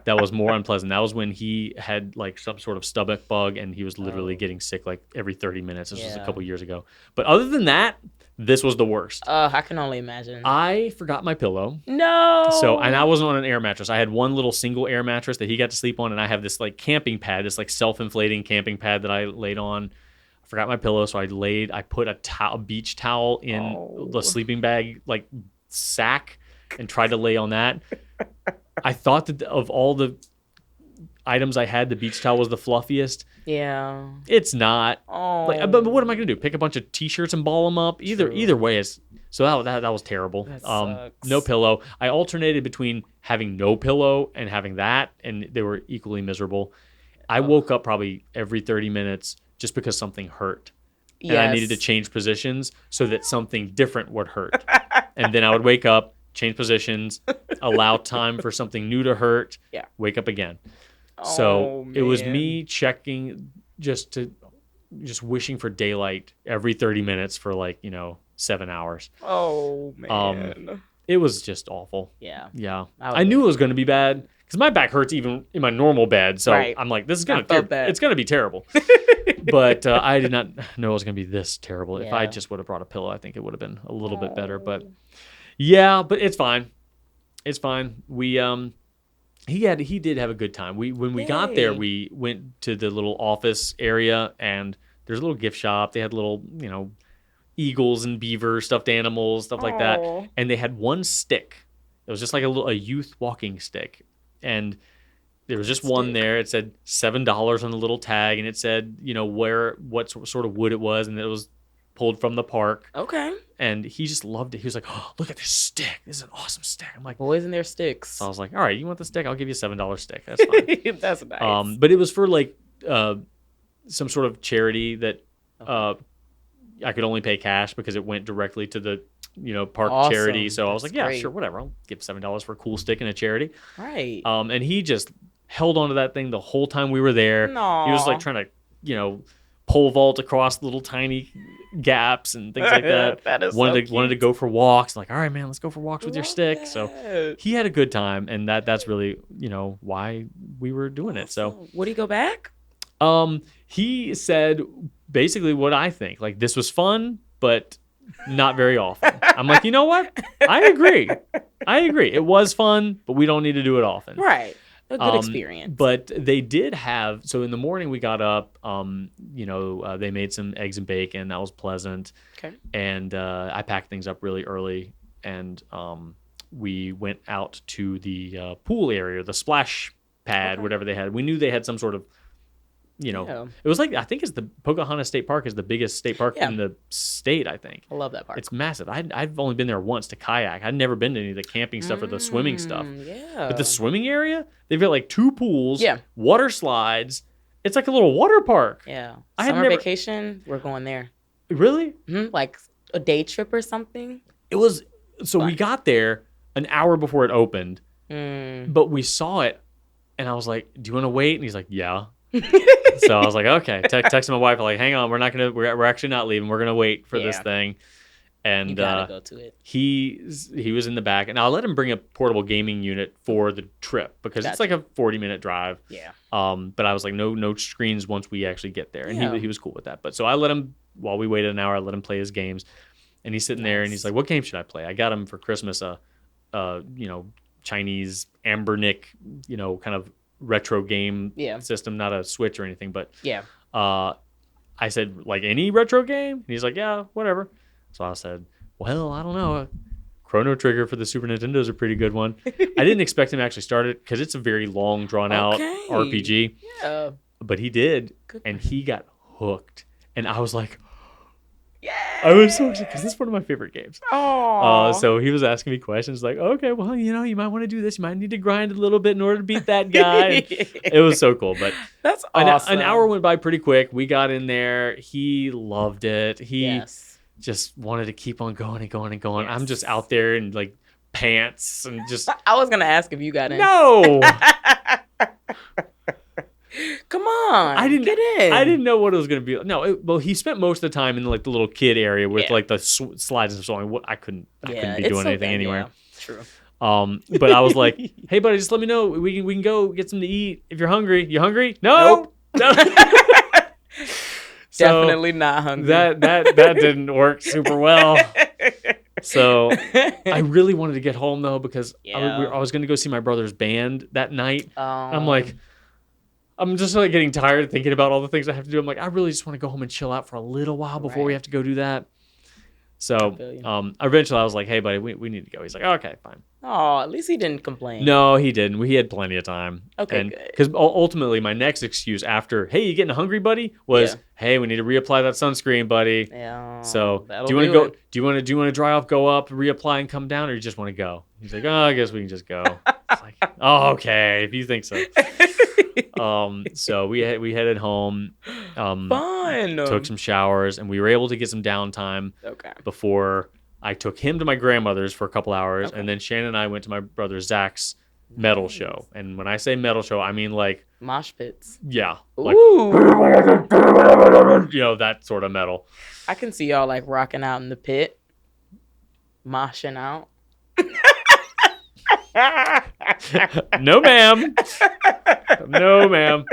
Speaker 1: that was more unpleasant. That was when he had like some sort of stomach bug, and he was literally getting sick like every 30 minutes. This was a couple years ago. But other than that, this was the worst.
Speaker 2: I can only imagine.
Speaker 1: I forgot my pillow.
Speaker 2: No.
Speaker 1: And I wasn't on an air mattress. I had one little single air mattress that he got to sleep on, and I have this like camping pad, this like self-inflating camping pad that I laid on. I forgot my pillow, so I put a beach towel in the sleeping bag like sack and tried to lay on that. I thought that of all the items I had, the beach towel was the fluffiest.
Speaker 2: Yeah.
Speaker 1: It's not.
Speaker 2: Oh.
Speaker 1: But what am I going to do? Pick a bunch of T-shirts and ball them up? Either way, so that was terrible.
Speaker 2: That sucks.
Speaker 1: No pillow. I alternated between having no pillow and having that, and they were equally miserable. I woke up probably every 30 minutes just because something hurt. And I needed to change positions so that something different would hurt. And then I would wake up, change positions, allow time for something new to hurt, wake up again. So it was me checking just wishing for daylight every 30 minutes for 7 hours.
Speaker 2: Oh, man.
Speaker 1: It was just awful.
Speaker 2: Yeah.
Speaker 1: Yeah. I knew it was going to be bad because my back hurts even in my normal bed. So I'm like, this is going to it's going to be terrible. But I did not know it was going to be this terrible. If I just would have brought a pillow, I think it would have been a little bit better. But yeah, but it's fine. It's fine. He did have a good time. When we got there, we went to the little office area, and there's a little gift shop. They had little, eagles and beavers, stuffed animals, stuff like that. And they had one stick. It was just like a youth walking stick. And there was just one there. It said $7 on the little tag, and it said, what sort of wood it was, and it was pulled from the park.
Speaker 2: Okay.
Speaker 1: And he just loved it. He was like, "Oh, look at this stick. This is an awesome stick." I'm like,
Speaker 2: boys and their sticks.
Speaker 1: So I was like, "All right, you want the stick? I'll give you a $7 stick. That's fine."
Speaker 2: That's nice.
Speaker 1: But it was for some sort of charity that I could only pay cash because it went directly to the park charity. So I was like, "Yeah, sure, whatever. I'll give $7 for a cool stick and a charity."
Speaker 2: Right.
Speaker 1: And he just held onto that thing the whole time we were there.
Speaker 2: Aww.
Speaker 1: He was like trying to pole vault across little tiny gaps and things like that.
Speaker 2: That is
Speaker 1: wanted to go for walks. Like, all right, man, let's go for walks with your stick. So he had a good time, and that's really why we were doing it. So
Speaker 2: would he go back?
Speaker 1: He said basically what I think. Like, this was fun, but not very often. I'm like, you know what? I agree. It was fun, but we don't need to do it often.
Speaker 2: Right. A good experience.
Speaker 1: But they did have, so in the morning we got up, they made some eggs and bacon. That was pleasant.
Speaker 2: Okay.
Speaker 1: And I packed things up really early, and we went out to the pool area, the splash pad, whatever they had. We knew they had some sort of
Speaker 2: Yeah.
Speaker 1: it was like, I think it's the Pocahontas State Park is the biggest state park
Speaker 2: Yeah.
Speaker 1: in the state, I think.
Speaker 2: I love that park.
Speaker 1: It's massive. I've only been there once to kayak. I'd never been to any of the camping stuff or the swimming stuff.
Speaker 2: Yeah.
Speaker 1: But the swimming area, they've got like 2 pools,
Speaker 2: Yeah.
Speaker 1: water slides. It's like a little water park.
Speaker 2: Yeah.
Speaker 1: I had
Speaker 2: Summer
Speaker 1: never-
Speaker 2: vacation, we're going there.
Speaker 1: Really?
Speaker 2: Like a day trip or something.
Speaker 1: It was, so we
Speaker 2: Fun.
Speaker 1: got there an hour before it opened,
Speaker 2: Mm.
Speaker 1: but we saw it and I was like, do you want to wait? And he's like, yeah. So I was like, okay. Texting my wife, like, hang on, we're actually not leaving. We're gonna wait for this
Speaker 2: Yeah.
Speaker 1: thing. And
Speaker 2: You gotta go to it.
Speaker 1: he was in the back, and I'll let him bring a portable gaming unit for the trip because it's like a 40-minute drive.
Speaker 2: Yeah.
Speaker 1: But I was like, no screens once we actually get there, and
Speaker 2: Yeah.
Speaker 1: he was cool with that. But so I let him, while we waited an hour, I let him play his games, and he's sitting there and he's like, what game should I play? I got him for Christmas Chinese Ambernick, kind of retro game system, not a Switch or anything, but
Speaker 2: Yeah.
Speaker 1: I said, like, any retro game? And he's like, yeah, whatever. So I said, well, I don't know. Chrono Trigger for the Super Nintendo is a pretty good one. I didn't expect him to actually start it because it's a very long, drawn-out RPG.
Speaker 2: Yeah.
Speaker 1: But he did,
Speaker 2: Good
Speaker 1: and
Speaker 2: for
Speaker 1: he got hooked. And I was like,
Speaker 2: Yeah.
Speaker 1: I was so excited because this is one of my favorite games.
Speaker 2: Oh.
Speaker 1: So he was asking me questions like, okay, well, you might want to do this. You might need to grind a little bit in order to beat that guy. It was so cool. But
Speaker 2: That's awesome.
Speaker 1: an hour went by pretty quick. We got in there. He loved it. He
Speaker 2: Yes.
Speaker 1: just wanted to keep on going and going and going.
Speaker 2: Yes.
Speaker 1: I'm just out there in like pants and just
Speaker 2: I was gonna ask if you got in.
Speaker 1: no.
Speaker 2: Come on.
Speaker 1: I didn't
Speaker 2: get in.
Speaker 1: I didn't know what it was going to be. No, well, he spent most of the time in like the little kid area with like the slides and so on. I couldn't be
Speaker 2: it's
Speaker 1: doing
Speaker 2: so
Speaker 1: anything
Speaker 2: good,
Speaker 1: anywhere.
Speaker 2: Yeah. True.
Speaker 1: But I was like, hey buddy, just let me know. We can go get something to eat if you're hungry. You hungry? No. No. So
Speaker 2: Definitely not hungry.
Speaker 1: That didn't work super well. So I really wanted to get home though because I was going to go see my brother's band that night. I'm like, I'm just like getting tired thinking about all the things I have to do. I'm like, I really just want to go home and chill out for a little while before we have to go do that. So eventually I was like, hey buddy, we need to go. He's like, okay, fine.
Speaker 2: Oh, at least he didn't complain.
Speaker 1: No, he didn't. He had plenty of time.
Speaker 2: Okay,
Speaker 1: and,
Speaker 2: good.
Speaker 1: Because ultimately my next excuse after, hey, you getting hungry, buddy, was, hey, we need to reapply that sunscreen, buddy.
Speaker 2: Yeah.
Speaker 1: So do you want to go? Do you want to dry off, go up, reapply, and come down, or you just want to go? He's like, oh, I guess we can just go. It's like, oh, okay, if you think so. So we headed home.
Speaker 2: Fun.
Speaker 1: Took some showers, and we were able to get some downtime.
Speaker 2: Okay.
Speaker 1: Before I took him to my grandmother's for a couple hours, and then Shannon and I went to my brother Zach's metal show. And when I say metal show, I mean like
Speaker 2: mosh pits.
Speaker 1: Yeah.
Speaker 2: Ooh.
Speaker 1: Like, that sort of metal.
Speaker 2: I can see y'all like rocking out in the pit, moshing out.
Speaker 1: No, ma'am. No, ma'am.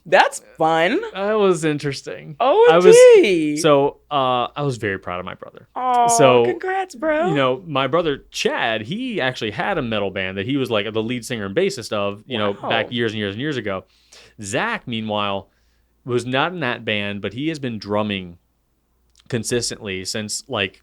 Speaker 2: That's fun.
Speaker 1: That was interesting.
Speaker 2: Oh,
Speaker 1: gee. I was very proud of my brother.
Speaker 2: Oh, congrats, bro.
Speaker 1: My brother Chad, he actually had a metal band that he was like the lead singer and bassist of, back years and years and years ago. Zach, meanwhile, was not in that band, but he has been drumming consistently since like,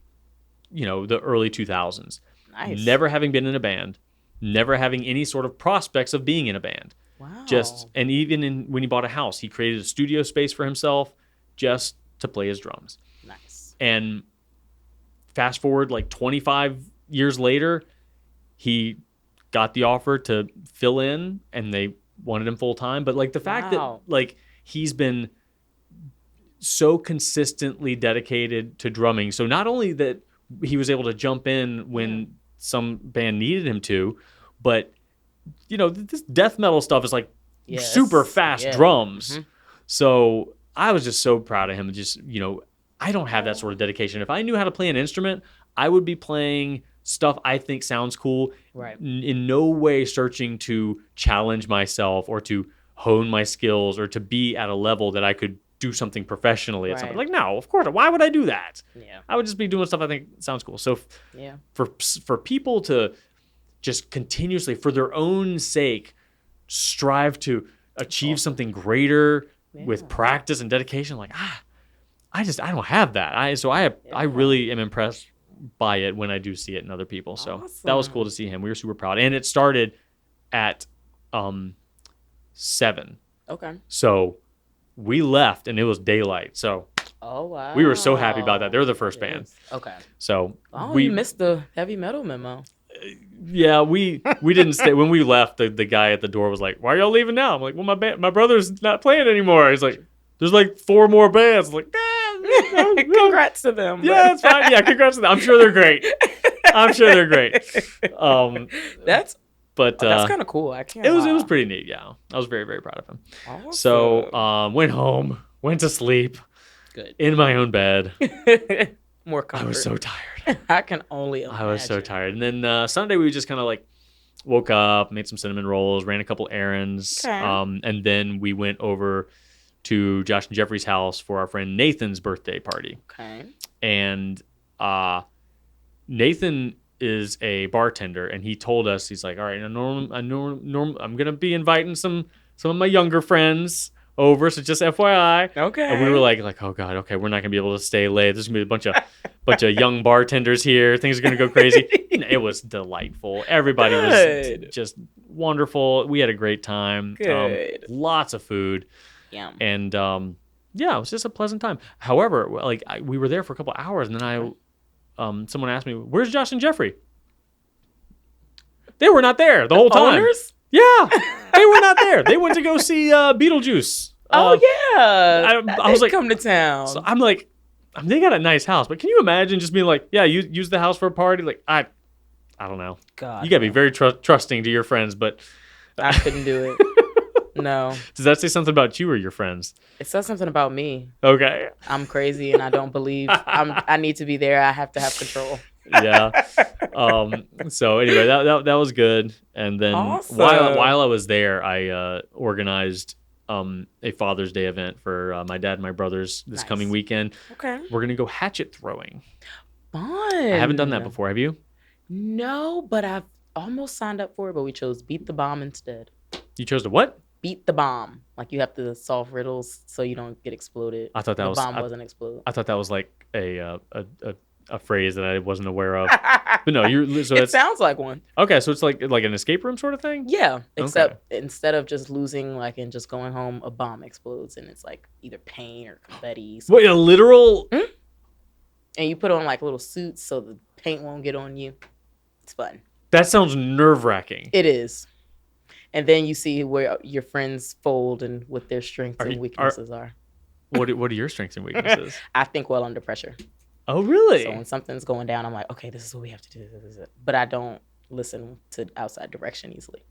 Speaker 1: the early 2000s.
Speaker 2: Nice.
Speaker 1: Never having been in a band, never having any sort of prospects of being in a band.
Speaker 2: Wow.
Speaker 1: And even when he bought a house, he created a studio space for himself just to play his drums.
Speaker 2: Nice.
Speaker 1: And fast forward like 25 years later, he got the offer to fill in and they wanted him full time. But like the fact that like he's been so consistently dedicated to drumming. So not only that he was able to jump in when some band needed him to, but this death metal stuff is like super fast drums. Mm-hmm. So I was just so proud of him. Just, I don't have that sort of dedication. If I knew how to play an instrument, I would be playing stuff I think sounds cool.
Speaker 2: Right.
Speaker 1: In no way searching to challenge myself or to hone my skills or to be at a level that I could do something professionally at something. Like, no, of course, why would I do that?
Speaker 2: Yeah.
Speaker 1: I would just be doing stuff I think sounds cool. So for people to just continuously, for their own sake, strive to achieve something greater with practice and dedication, like, I don't have that. I really am impressed by it when I do see it in other people. So that was cool to see him. We were super proud. And it started at 7.
Speaker 2: Okay.
Speaker 1: So we left and it was daylight. So
Speaker 2: Oh, wow.
Speaker 1: we were so happy about that. They were the first band.
Speaker 2: Okay.
Speaker 1: So
Speaker 2: you missed the heavy metal memo.
Speaker 1: Yeah, we didn't stay. When we left, the guy at the door was like, "Why are y'all leaving now?" I'm like, "Well, my brother's not playing anymore." He's like, "There's like 4 more bands." I'm like,
Speaker 2: congrats to them.
Speaker 1: Yeah, it's fine. Yeah, congrats to them. I'm sure they're great. That's
Speaker 2: kind of cool. I can't.
Speaker 1: It was pretty neat. Yeah, I was very, very proud of him.
Speaker 2: Awesome.
Speaker 1: So went home, went to sleep.
Speaker 2: Good.
Speaker 1: In my own bed.
Speaker 2: More comfort.
Speaker 1: I was so tired.
Speaker 2: I can only imagine.
Speaker 1: I was so tired. And then Sunday we just kind of like woke up, made some cinnamon rolls, ran a couple errands,
Speaker 2: Okay.
Speaker 1: and then we went over to Josh and Jeffrey's house for our friend Nathan's birthday party.
Speaker 2: Okay.
Speaker 1: And Nathan is a bartender, and he told us, he's like, "All right, I'm gonna be inviting some of my younger friends over, so just FYI."
Speaker 2: Okay.
Speaker 1: And we were like, "Oh God, okay, we're not gonna be able to stay late. There's gonna be a bunch of young bartenders here. Things are gonna go crazy." It was delightful. Everybody was just wonderful. We had a great time.
Speaker 2: Good.
Speaker 1: Lots of food.
Speaker 2: Yeah.
Speaker 1: And yeah, it was just a pleasant time. However, like we were there for a couple hours, and then someone asked me, "Where's Josh and Jeffrey?" They were not there the whole time.
Speaker 2: Owners?
Speaker 1: Yeah, they were not there. They went to go see Beetlejuice.
Speaker 2: Oh yeah,
Speaker 1: I was like,
Speaker 2: come to town.
Speaker 1: So I'm like, they got a nice house, but can you imagine just being like, yeah, you use the house for a party? Like, I don't know.
Speaker 2: God,
Speaker 1: you gotta be very trusting to your friends, but
Speaker 2: I couldn't do it. No.
Speaker 1: Does that say something about you or your friends?
Speaker 2: It says something about me.
Speaker 1: Okay.
Speaker 2: I'm crazy and I don't believe I need to be there. I have to have control.
Speaker 1: Yeah. So anyway, that was good. And then
Speaker 2: awesome.
Speaker 1: while I was there, I organized a Father's Day event for my dad and my brothers this coming weekend.
Speaker 2: Okay.
Speaker 1: We're gonna go hatchet throwing.
Speaker 2: Fun.
Speaker 1: I haven't done that before. Have you?
Speaker 2: No, but I've almost signed up for it, but we chose Beat the Bomb instead.
Speaker 1: You chose the what?
Speaker 2: Beat the bomb. Like you have to solve riddles so you don't get exploded.
Speaker 1: I thought that
Speaker 2: the bomb wasn't explode.
Speaker 1: I thought that was like a phrase that I wasn't aware of. But no,
Speaker 2: it sounds like one.
Speaker 1: Okay, so it's like an escape room sort of thing?
Speaker 2: Yeah, except instead of just losing and just going home, a bomb explodes and it's like either paint or confetti.
Speaker 1: Wait, a literal?
Speaker 2: Hmm? And you put on little suits so the paint won't get on you. It's fun.
Speaker 1: That sounds nerve-wracking.
Speaker 2: It is. And then you see where your friends fold and what their strengths and weaknesses are.
Speaker 1: What are your strengths and weaknesses?
Speaker 2: I think well under pressure.
Speaker 1: Oh, really?
Speaker 2: So when something's going down, I'm like, okay, this is what we have to do. But I don't listen to outside direction easily.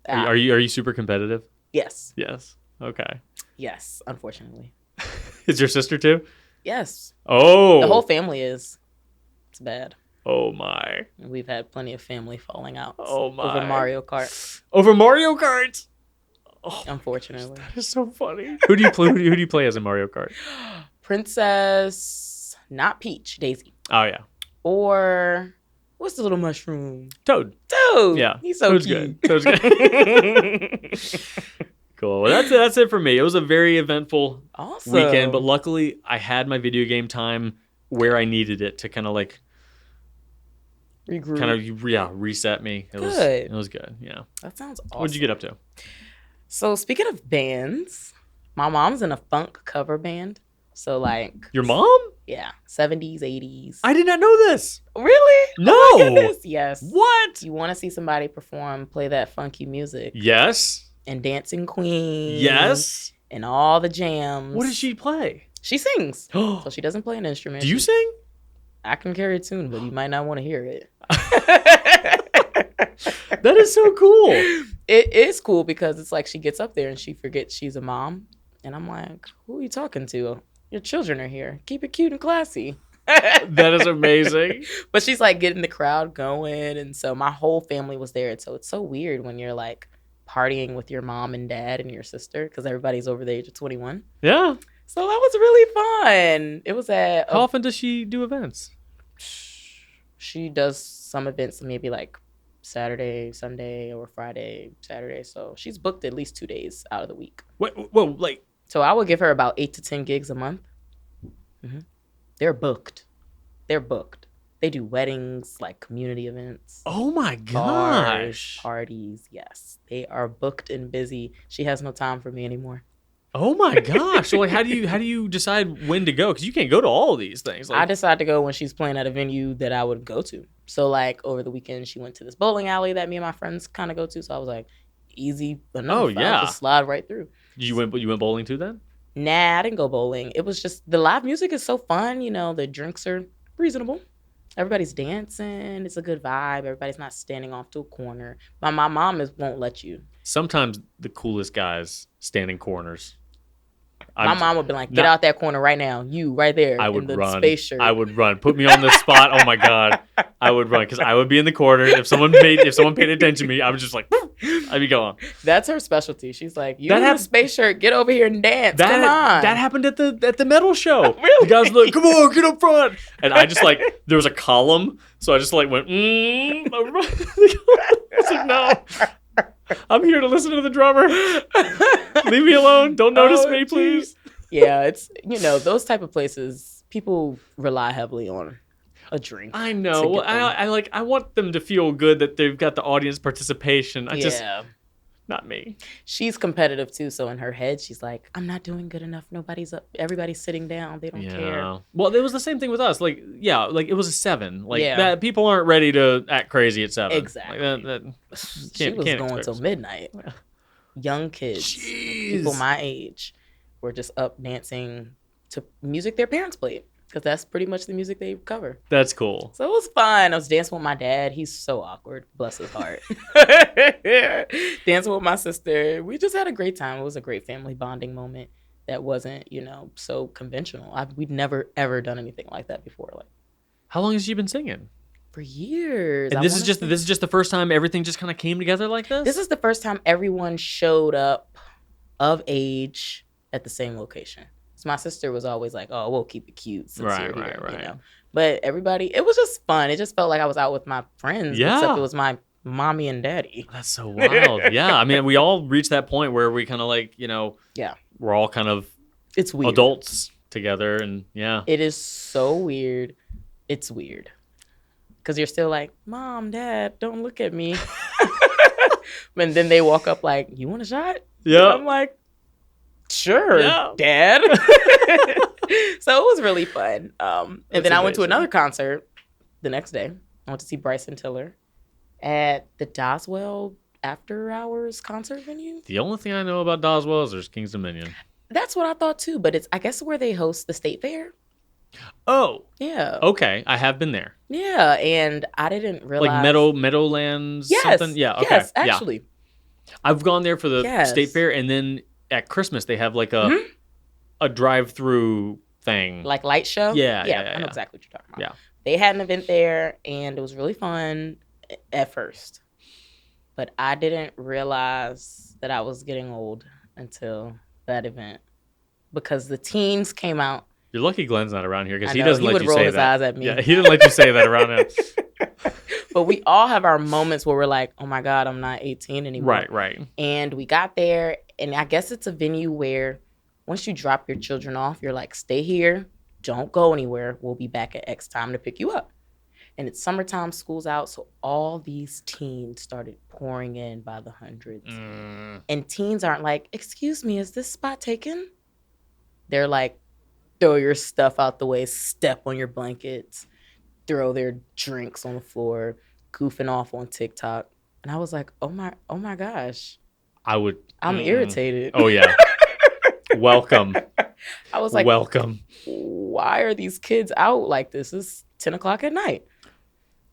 Speaker 1: Are you super competitive?
Speaker 2: Yes.
Speaker 1: Yes. Okay.
Speaker 2: Yes, unfortunately.
Speaker 1: Is your sister too?
Speaker 2: Yes.
Speaker 1: Oh.
Speaker 2: The whole family is. It's bad.
Speaker 1: Oh my.
Speaker 2: We've had plenty of family falling out.
Speaker 1: Oh my.
Speaker 2: Over Mario Kart.
Speaker 1: Over Mario Kart?
Speaker 2: Oh, unfortunately.
Speaker 1: That is so funny. Who do you play as in Mario Kart?
Speaker 2: Princess, not Peach, Daisy.
Speaker 1: Oh yeah.
Speaker 2: Or what's the little mushroom?
Speaker 1: Toad.
Speaker 2: Yeah. He's so cute.
Speaker 1: Toad's good. Cool. Well, that's it for me. It was a very eventful weekend, but luckily I had my video game time where I needed it to kind of
Speaker 2: regroup.
Speaker 1: Reset me. It was good. Yeah.
Speaker 2: That sounds awesome.
Speaker 1: What'd you get up to?
Speaker 2: So speaking of bands, my mom's in a funk cover band. So
Speaker 1: your mom?
Speaker 2: Yeah, 70s, 80s.
Speaker 1: I did not know this.
Speaker 2: Really?
Speaker 1: No.
Speaker 2: Oh my goodness. Yes.
Speaker 1: What?
Speaker 2: You want to see somebody play that funky music?
Speaker 1: Yes.
Speaker 2: And Dancing Queen.
Speaker 1: Yes.
Speaker 2: And all the jams.
Speaker 1: What does she play?
Speaker 2: She sings. So she doesn't play an instrument.
Speaker 1: Do you sing?
Speaker 2: I can carry a tune, but you might not want to hear it.
Speaker 1: That is so cool.
Speaker 2: It is cool because it's like she gets up there and she forgets she's a mom. And I'm like, who are you talking to? Your children are here. Keep it cute and classy.
Speaker 1: That is amazing.
Speaker 2: But she's getting the crowd going. And so my whole family was there. And so it's so weird when you're partying with your mom and dad and your sister because everybody's over the age of 21.
Speaker 1: Yeah.
Speaker 2: So that was really fun. It was at...
Speaker 1: How often does she do events?
Speaker 2: She does some events maybe Saturday, Sunday, or Friday, Saturday. So she's booked at least 2 days out of the week.
Speaker 1: Whoa,
Speaker 2: So I would give her about 8 to 10 gigs a month. Mm-hmm. They're booked. They They do weddings, like community events.
Speaker 1: Oh my
Speaker 2: Bars,
Speaker 1: gosh.
Speaker 2: parties, yes. They are booked and busy. She has no time for me anymore.
Speaker 1: Oh my gosh. So like how do you decide when to go? Because you can't go to all of these things.
Speaker 2: I decide to go when she's playing at a venue that I would go to. So like over the weekend she went to this bowling alley that me and my friends kind of go to. So I was like, easy enough.
Speaker 1: Oh yeah.
Speaker 2: I'll just slide right through.
Speaker 1: You went bowling too then?
Speaker 2: Nah, I didn't go bowling. It was just the live music is so fun, the drinks are reasonable. Everybody's dancing. It's a good vibe. Everybody's not standing off to a corner. My mom won't let you.
Speaker 1: Sometimes the coolest guys stand in corners.
Speaker 2: My mom would be like, get out that corner right now. You right there in the
Speaker 1: run.
Speaker 2: space shirt.
Speaker 1: I would run. Put me on the spot. Oh my God. I would run because I would be in the corner. If someone paid attention to me, I was just like, I'd be going.
Speaker 2: That's her specialty. She's like, you in the space shirt, get over here and dance. Come on.
Speaker 1: That happened at the metal show.
Speaker 2: Really?
Speaker 1: The guys were like, come on, get up front. And I just there was a column. So I just went, I was like, no. I'm here to listen to the drummer. Leave me alone. Don't notice me, please.
Speaker 2: Yeah, it's, those type of places, people rely heavily on a drink.
Speaker 1: I know. I want them to feel good that they've got the audience participation. Not me.
Speaker 2: She's competitive too, so in her head, she's like, I'm not doing good enough. Nobody's up. Everybody's sitting down. They don't care.
Speaker 1: Well, it was the same thing with us. It was a 7. That people aren't ready to act crazy at 7.
Speaker 2: Exactly. She was going till midnight. Young kids, people my age, were just up dancing to music their parents played. Because that's pretty much the music they cover.
Speaker 1: That's cool.
Speaker 2: So it was fun. I was dancing with my dad. He's so awkward. Bless his heart. Dancing with my sister. We just had a great time. It was a great family bonding moment that wasn't, so conventional. We'd never, ever done anything like that before.
Speaker 1: How long has she been singing?
Speaker 2: For years.
Speaker 1: And this is just the first time everything just kind of came together like this?
Speaker 2: This is the first time everyone showed up of age at the same location. My sister was always like, "Oh, we'll keep it cute since you're here," right. But everybody, it was just fun. It just felt like I was out with my friends, except it was my mommy and daddy.
Speaker 1: That's so wild. Yeah, I mean, we all reached that point where we kind of we're all kind of
Speaker 2: it's weird
Speaker 1: adults together, and
Speaker 2: it is so weird. It's weird because you're still like, "Mom, Dad, don't look at me," and then they walk up like, "You want a shot?"
Speaker 1: Yeah,
Speaker 2: I'm like, sure, Dad. So it was really fun. And then I went to another concert the next day. I went to see Bryson Tiller at the Doswell After Hours concert venue.
Speaker 1: The only thing I know about Doswell is there's King's Dominion.
Speaker 2: That's what I thought too, but it's, I guess, where they host the state fair.
Speaker 1: Oh.
Speaker 2: Yeah.
Speaker 1: Okay, I have been there.
Speaker 2: Yeah, and I didn't realize.
Speaker 1: Like Meadowlands something? Yeah, okay.
Speaker 2: Yes, actually.
Speaker 1: Yeah. I've gone there for the state fair, and then at Christmas they have like a drive-through thing.
Speaker 2: Like light show?
Speaker 1: Yeah.
Speaker 2: I know exactly what you're talking about.
Speaker 1: Yeah.
Speaker 2: They had an event there, and it was really fun at first. But I didn't realize that I was getting old until that event. Because the teens came out.
Speaker 1: You're lucky Glenn's not around here because he doesn't let you say that.
Speaker 2: He would roll his eyes at me.
Speaker 1: Yeah, he didn't let you say that around him.
Speaker 2: But we all have our moments where we're like, oh my God, I'm not 18 anymore.
Speaker 1: Right.
Speaker 2: And we got there, and I guess it's a venue where once you drop your children off, you're like, stay here, don't go anywhere. We'll be back at X time to pick you up. And it's summertime, school's out, so all these teens started pouring in by the hundreds. And teens aren't like, excuse me, is this spot taken? They're like, throw your stuff out the way, step on your blankets, throw their drinks on the floor, goofing off on TikTok. And I was like, oh my gosh. I'm irritated.
Speaker 1: Oh, yeah. Welcome.
Speaker 2: I was like,
Speaker 1: welcome.
Speaker 2: Why are these kids out like this? It's 10 o'clock at night.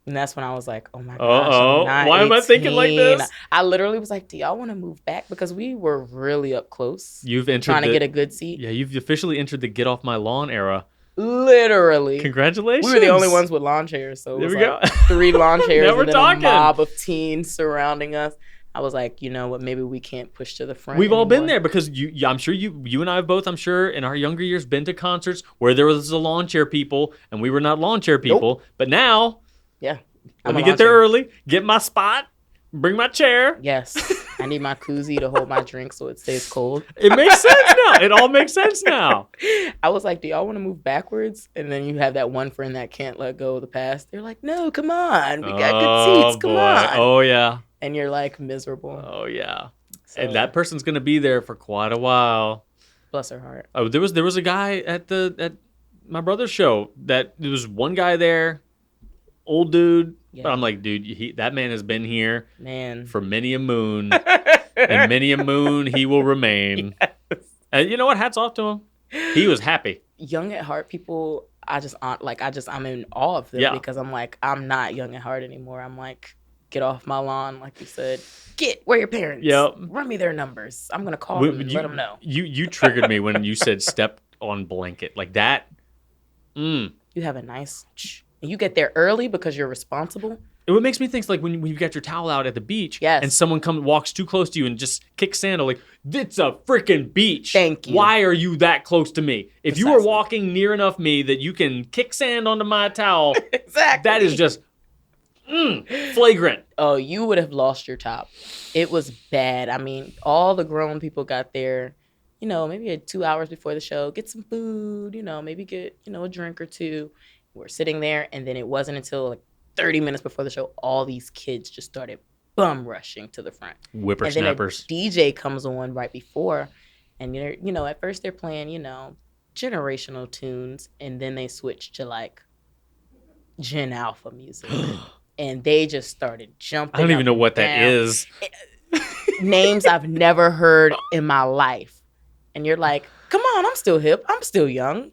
Speaker 2: And that's when I was like, oh my gosh.
Speaker 1: Why am I thinking like this?
Speaker 2: I literally was like, do y'all want to move back? Because we were really up close.
Speaker 1: You've entered
Speaker 2: trying to get a good seat.
Speaker 1: Yeah, you've officially entered the get off my lawn era.
Speaker 2: Literally.
Speaker 1: Congratulations.
Speaker 2: We were the only ones with lawn chairs. So it was
Speaker 1: go.
Speaker 2: 3 lawn chairs
Speaker 1: Now we're
Speaker 2: and then
Speaker 1: talking.
Speaker 2: A mob of teens surrounding us. I was like, you know what? Maybe we can't push to the front.
Speaker 1: We've all
Speaker 2: anymore.
Speaker 1: been there because I'm sure you and I have both, I'm sure, in our younger years, been to concerts where there was the lawn chair people and we were not lawn chair people. Nope. But now,
Speaker 2: yeah,
Speaker 1: let me get there early, get my spot, bring my chair.
Speaker 2: Yes. I need my koozie to hold my drink so it stays cold.
Speaker 1: It makes sense now. It all makes sense now.
Speaker 2: I was like, do y'all want to move backwards? And then you have that one friend that can't let go of the past. They're like, no, come on. We got good seats. Come on.
Speaker 1: Oh, yeah.
Speaker 2: And you're like miserable.
Speaker 1: Oh, yeah.
Speaker 2: So,
Speaker 1: And that person's going to be there for quite a while.
Speaker 2: bless her heart.
Speaker 1: Oh, there was a guy at my brother's show there was one guy there, old dude.
Speaker 2: Yeah.
Speaker 1: But I'm like, dude, that man has been here for many a moon. And many a moon he will remain. Yes. And you know what? Hats off to him. He was happy.
Speaker 2: Young at heart people, I'm in awe of them because I'm like, I'm not young at heart anymore. I'm like, get off my lawn, like you said. Where are your parents?
Speaker 1: Yep.
Speaker 2: Run me their numbers. I'm gonna call them and let them know.
Speaker 1: You triggered me when you said step on blanket like that.
Speaker 2: You have a nice. And you get there early because you're responsible.
Speaker 1: It makes me think like when you got your towel out at the beach and someone walks too close to you and just kicks sand, like, it's a freaking beach.
Speaker 2: Thank you.
Speaker 1: Why are you that close to me? If you are walking near enough me that you can kick sand onto my towel,
Speaker 2: exactly.
Speaker 1: That is just flagrant.
Speaker 2: Oh, you would have lost your top. It was bad. I mean, all the grown people got there, maybe 2 hours before the show, get some food, maybe get, a drink or two. We're sitting there, and then it wasn't until like 30 minutes before the show, all these kids just started bum rushing to the front.
Speaker 1: Whippersnappers.
Speaker 2: And then a DJ comes on right before, and at first they're playing, generational tunes, and then they switch to like Gen Alpha music. And they just started jumping.
Speaker 1: I don't even know what that is.
Speaker 2: Names I've never heard in my life. And you're like, come on, I'm still hip. I'm still young.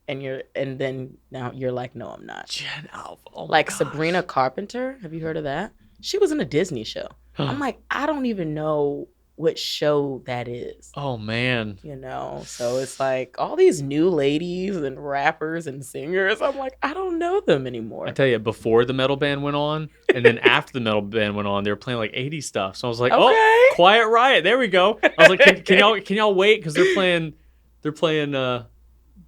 Speaker 2: And then now you're like, no, I'm not.
Speaker 1: Gen Alpha. Oh
Speaker 2: like Sabrina Carpenter. Have you heard of that? She was in a Disney show. I'm like, I don't even know what show that is.
Speaker 1: Oh, man.
Speaker 2: So it's like all these new ladies and rappers and singers. I'm like, I don't know them anymore.
Speaker 1: I tell you, before the metal band went on, and then after the metal band went on, they were playing like 80s stuff. So I was like, oh, Quiet Riot. There we go. I was like, can y'all wait? Because they're playing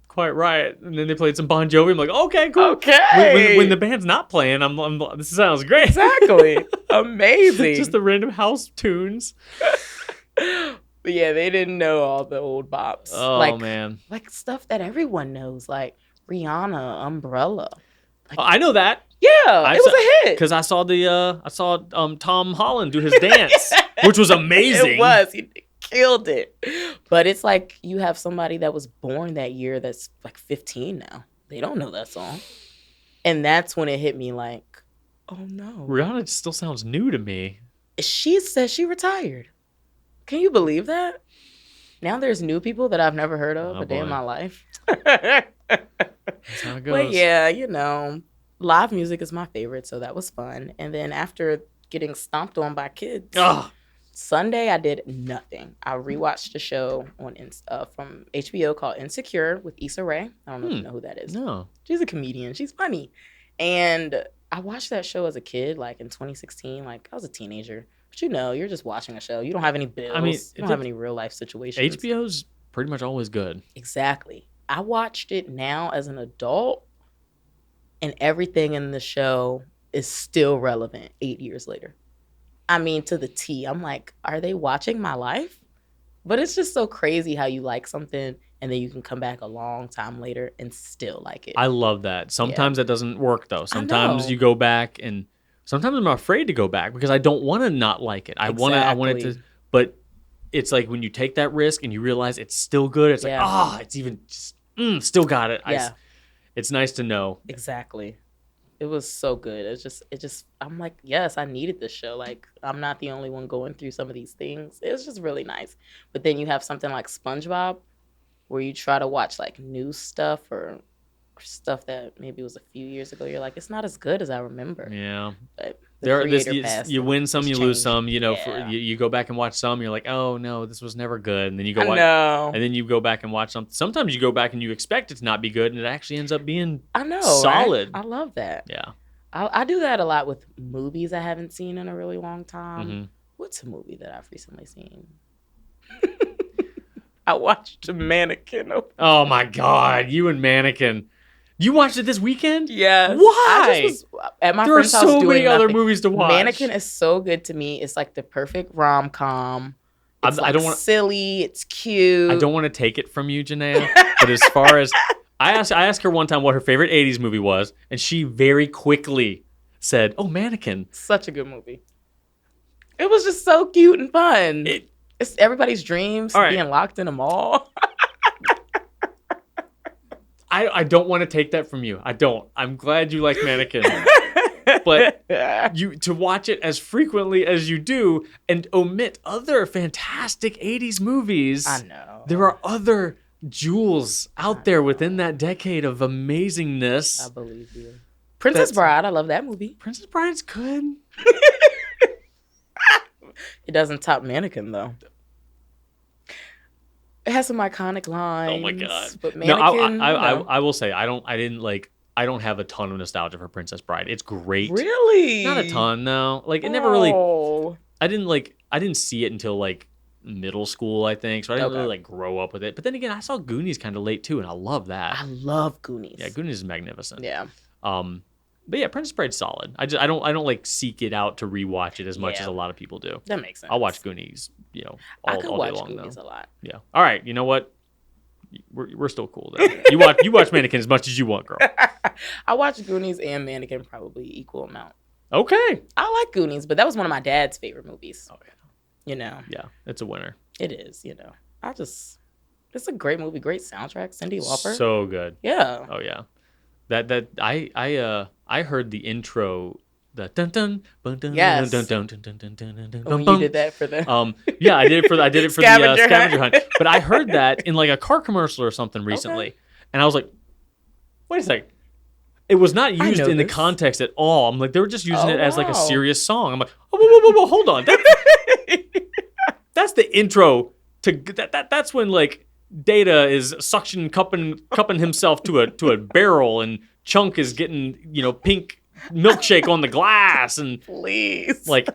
Speaker 1: Quiet Riot, and then they played some Bon Jovi. I'm like, okay, cool.
Speaker 2: Okay.
Speaker 1: When the band's not playing, this sounds great.
Speaker 2: Exactly. Amazing.
Speaker 1: Just the random house tunes.
Speaker 2: But yeah, they didn't know all the old bops.
Speaker 1: Oh, man.
Speaker 2: Like stuff that everyone knows, like Rihanna, Umbrella. Like,
Speaker 1: I know that.
Speaker 2: Yeah, it was a hit.
Speaker 1: Because I saw Tom Holland do his dance, which was amazing.
Speaker 2: It was. He killed it. But it's like you have somebody that was born that year that's like 15 now. They don't know that song. And that's when it hit me like, oh no.
Speaker 1: Rihanna still sounds new to me.
Speaker 2: She says she retired. Can you believe that? Now there's new people that I've never heard of a day in my life.
Speaker 1: That's how it goes.
Speaker 2: But yeah, live music is my favorite, so that was fun. And then after getting stomped on by kids, Sunday I did nothing. I rewatched a show on from HBO called Insecure with Issa Rae. I don't know if you know who that is.
Speaker 1: No.
Speaker 2: She's a comedian. She's funny. And I watched that show as a kid, like in 2016. Like I was a teenager. But you're just watching a show. You don't have any bills. I mean, you don't have any real life situations.
Speaker 1: HBO's pretty much always good.
Speaker 2: Exactly. I watched it now as an adult, and everything in the show is still relevant 8 years later. I mean, to the T. I'm like, are they watching my life? But it's just so crazy how you like something, and then you can come back a long time later and still like it.
Speaker 1: I love that. Sometimes that doesn't work, though. Sometimes you go back and... Sometimes I'm afraid to go back because I don't want to not like it. I want it to, but it's like when you take that risk and you realize it's still good. It's like, it's even just, still got it.
Speaker 2: Yeah.
Speaker 1: It's nice to know.
Speaker 2: Exactly. It was so good. It just, I'm like, yes, I needed this show. Like, I'm not the only one going through some of these things. It was just really nice. But then you have something like SpongeBob where you try to watch like new stuff or stuff that maybe was a few years ago. You're like, it's not as good as I remember.
Speaker 1: Yeah.
Speaker 2: But
Speaker 1: you win some, you lose some. You go back and watch some. You're like, oh no, this was never good. And then you go and then you go back and watch some. Sometimes you go back and you expect it to not be good, and it actually ends up being solid.
Speaker 2: Right? I love that.
Speaker 1: Yeah.
Speaker 2: I do that a lot with movies I haven't seen in a really long time.
Speaker 1: Mm-hmm.
Speaker 2: What's a movie that I've recently seen? I watched Mannequin.
Speaker 1: Oh my God, you and Mannequin. You watched it this weekend?
Speaker 2: Yes.
Speaker 1: Why?
Speaker 2: I just was at my
Speaker 1: There are
Speaker 2: friend's house
Speaker 1: so
Speaker 2: doing
Speaker 1: many other
Speaker 2: nothing.
Speaker 1: movies to watch.
Speaker 2: Mannequin is so good to me. It's like the perfect rom-com. It's
Speaker 1: I don't wanna-
Speaker 2: silly. It's cute.
Speaker 1: I don't want to take it from you, Janéa, but as far as I asked her one time what her favorite 80s movie was, and she very quickly said, "Oh, Mannequin."
Speaker 2: Such a good movie. It was just so cute and fun. It's everybody's dreams being locked in a mall.
Speaker 1: I don't want to take that from you. I don't. I'm glad you like Mannequin. But to watch it as frequently as you do and omit other fantastic 80s movies.
Speaker 2: I know.
Speaker 1: There are other jewels out there within that decade of amazingness.
Speaker 2: I believe you. Princess Bride. I love that movie.
Speaker 1: Princess Bride's good.
Speaker 2: It doesn't top Mannequin, though. It has some iconic lines.
Speaker 1: Oh my god!
Speaker 2: But Mannequin,
Speaker 1: no, I will say I don't have a ton of nostalgia for Princess Bride. It's great.
Speaker 2: Really?
Speaker 1: Not a ton, no. Like it never really. I didn't see it until like middle school, I think. So I didn't really like grow up with it. But then again, I saw Goonies kind of late too, and I love that.
Speaker 2: I love Goonies.
Speaker 1: Yeah, Goonies is magnificent.
Speaker 2: Yeah.
Speaker 1: But yeah, Princess Bride's solid. I don't like seek it out to rewatch it as much as a lot of people do.
Speaker 2: That makes sense.
Speaker 1: I'll watch Goonies, all day long.
Speaker 2: I could watch Goonies a lot.
Speaker 1: Yeah. All right. You know what? We're still cool then. You watch Mannequin as much as you want, girl.
Speaker 2: I watch Goonies and Mannequin probably equal amount.
Speaker 1: Okay.
Speaker 2: I like Goonies, but that was one of my dad's favorite movies.
Speaker 1: Oh yeah. Yeah, it's a winner.
Speaker 2: It is. It's a great movie, great soundtrack. Cyndi Lauper.
Speaker 1: So good.
Speaker 2: Yeah.
Speaker 1: Oh yeah. I heard the intro, the dun dun dun dun
Speaker 2: yes.
Speaker 1: dun dun dun dun dun dun dun.
Speaker 2: When you did that for the
Speaker 1: yeah, I did it for the scavenger hunt. But I heard that in like a car commercial or something recently, and I was like, wait a second. It was not used in the context at all. I'm like, they were just using it as like a serious song. I'm like, whoa, hold on. That's the intro to that's when like Data is cupping himself to a barrel, and Chunk is getting pink milkshake on the glass, and
Speaker 2: please,
Speaker 1: like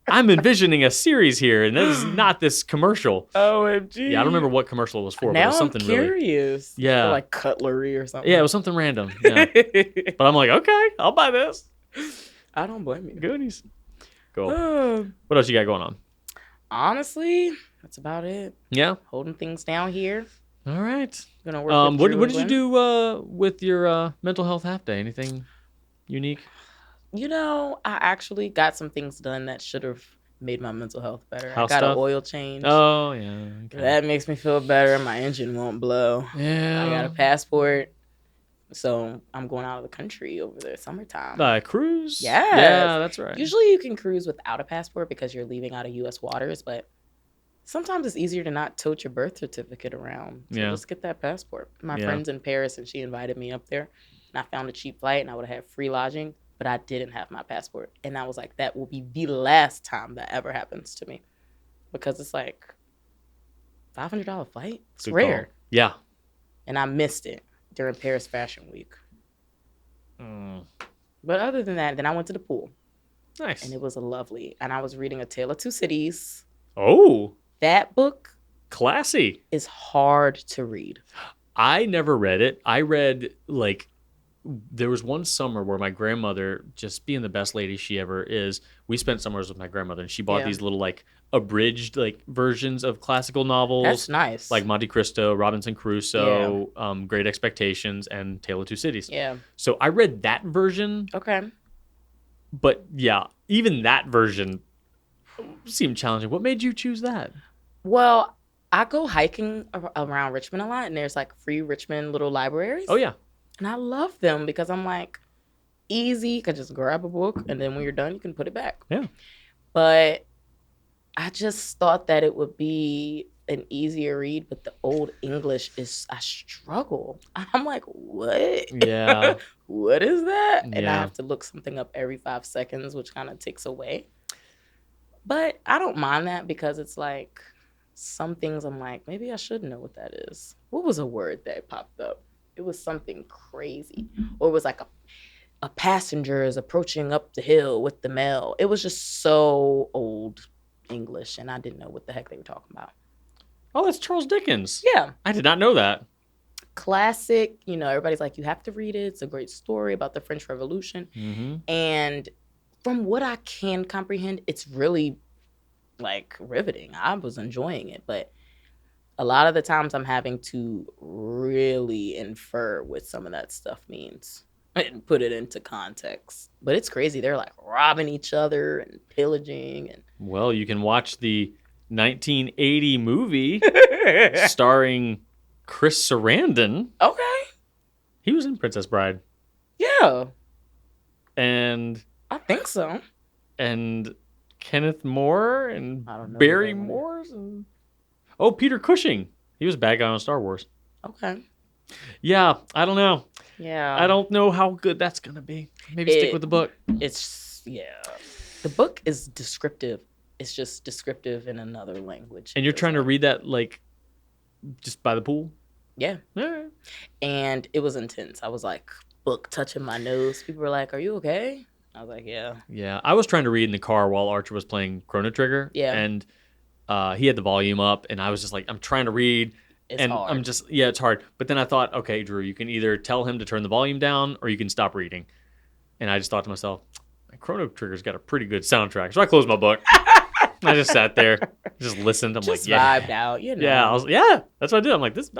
Speaker 1: I'm envisioning a series here, and this is not this commercial.
Speaker 2: OMG!
Speaker 1: Yeah, I don't remember what commercial it was for.
Speaker 2: Now
Speaker 1: but it was something
Speaker 2: I'm curious.
Speaker 1: Really, yeah,
Speaker 2: for like cutlery or something.
Speaker 1: Yeah, it was something random. Yeah. But I'm like, okay, I'll buy this.
Speaker 2: I don't blame you.
Speaker 1: Goonies. Cool. What else you got going on?
Speaker 2: Honestly, that's about it.
Speaker 1: Yeah.
Speaker 2: Holding things down here.
Speaker 1: All right.
Speaker 2: Gonna work with
Speaker 1: what did you do with your mental health half day? Anything unique?
Speaker 2: I actually got some things done that should have made my mental health better.
Speaker 1: House
Speaker 2: I got
Speaker 1: stuff?
Speaker 2: an oil change.
Speaker 1: Oh, yeah. Okay.
Speaker 2: That makes me feel better. My engine won't blow.
Speaker 1: Yeah.
Speaker 2: I got a passport. So I'm going out of the country over the summertime.
Speaker 1: Cruise?
Speaker 2: Yes.
Speaker 1: Yeah, that's right.
Speaker 2: Usually you can cruise without a passport because you're leaving out of U.S. waters, but sometimes it's easier to not tote your birth certificate around. So just get that passport. My friend's in Paris, and she invited me up there. And I found a cheap flight, and I would have had free lodging, but I didn't have my passport. And I was like, that will be the last time that ever happens to me. Because it's like $500 flight. It's
Speaker 1: Good
Speaker 2: rare.
Speaker 1: call. Yeah.
Speaker 2: And I missed it during Paris Fashion Week. But other than that, then I went to the pool.
Speaker 1: Nice.
Speaker 2: And it was lovely. And I was reading A Tale of Two Cities.
Speaker 1: Oh.
Speaker 2: That book
Speaker 1: classy.
Speaker 2: Is hard to read.
Speaker 1: I never read it. I read there was one summer where my grandmother, just being the best lady she ever is, we spent summers with my grandmother, and she bought these little abridged versions of classical novels.
Speaker 2: That's nice.
Speaker 1: Like Monte Cristo, Robinson Crusoe, Great Expectations, and Tale of Two Cities.
Speaker 2: Yeah.
Speaker 1: So I read that version.
Speaker 2: Okay.
Speaker 1: But yeah, even that version seemed challenging. What made you choose that?
Speaker 2: Well, I go hiking around Richmond a lot, and there's free Richmond little libraries.
Speaker 1: Oh, yeah.
Speaker 2: And I love them because I'm easy. You can just grab a book, and then when you're done, you can put it back.
Speaker 1: Yeah.
Speaker 2: But I just thought that it would be an easier read, but the old English I struggle. I'm like, what?
Speaker 1: Yeah.
Speaker 2: What is that?
Speaker 1: Yeah.
Speaker 2: And I have to look something up every 5 seconds, which kind of takes away. But I don't mind that because it's some things I'm like, maybe I should know what that is. What was a word that popped up? It was something crazy. Or it was a passenger is approaching up the hill with the mail. It was just so old English, and I didn't know what the heck they were talking about.
Speaker 1: Oh, that's Charles Dickens.
Speaker 2: Yeah.
Speaker 1: I did not know that.
Speaker 2: classic. You know, everybody's like, you have to read it. It's a great story about the French Revolution.
Speaker 1: Mm-hmm.
Speaker 2: And from what I can comprehend, it's really like riveting. I was enjoying it, but a lot of the times I'm having to really infer what some of that stuff means and put it into context. But it's crazy. They're like robbing each other and pillaging and
Speaker 1: Well, you can watch the 1980 movie starring Chris Sarandon.
Speaker 2: Okay.
Speaker 1: He was in Princess Bride.
Speaker 2: Yeah.
Speaker 1: And
Speaker 2: I think so.
Speaker 1: and Kenneth Moore and
Speaker 2: I don't know
Speaker 1: Barry
Speaker 2: who that one is.
Speaker 1: Morse and Peter Cushing. He was a bad guy on Star Wars.
Speaker 2: Okay.
Speaker 1: Yeah, I don't know.
Speaker 2: Yeah.
Speaker 1: I don't know how good that's gonna be. Maybe stick with the book.
Speaker 2: It's the book is descriptive. It's just descriptive in another language.
Speaker 1: And you're trying to read that like just by the pool?
Speaker 2: Yeah.
Speaker 1: All right.
Speaker 2: And it was intense. I was like, book touching my nose. People were like, "Are you okay?" I was like, "Yeah."
Speaker 1: Yeah, I was trying to read in the car while Archer was playing Chrono Trigger.
Speaker 2: Yeah.
Speaker 1: And he had the volume up, and I was just like, I'm trying to read.
Speaker 2: It's
Speaker 1: and
Speaker 2: hard.
Speaker 1: I'm just, it's hard. But then I thought, okay, Drew, you can either tell him to turn the volume down or you can stop reading. And I just thought to myself, Chrono Trigger's got a pretty good soundtrack. So I closed my book. I just sat there, just listened. I'm
Speaker 2: Just
Speaker 1: like,
Speaker 2: vibed out, you know.
Speaker 1: Yeah, that's what I did. I'm like, this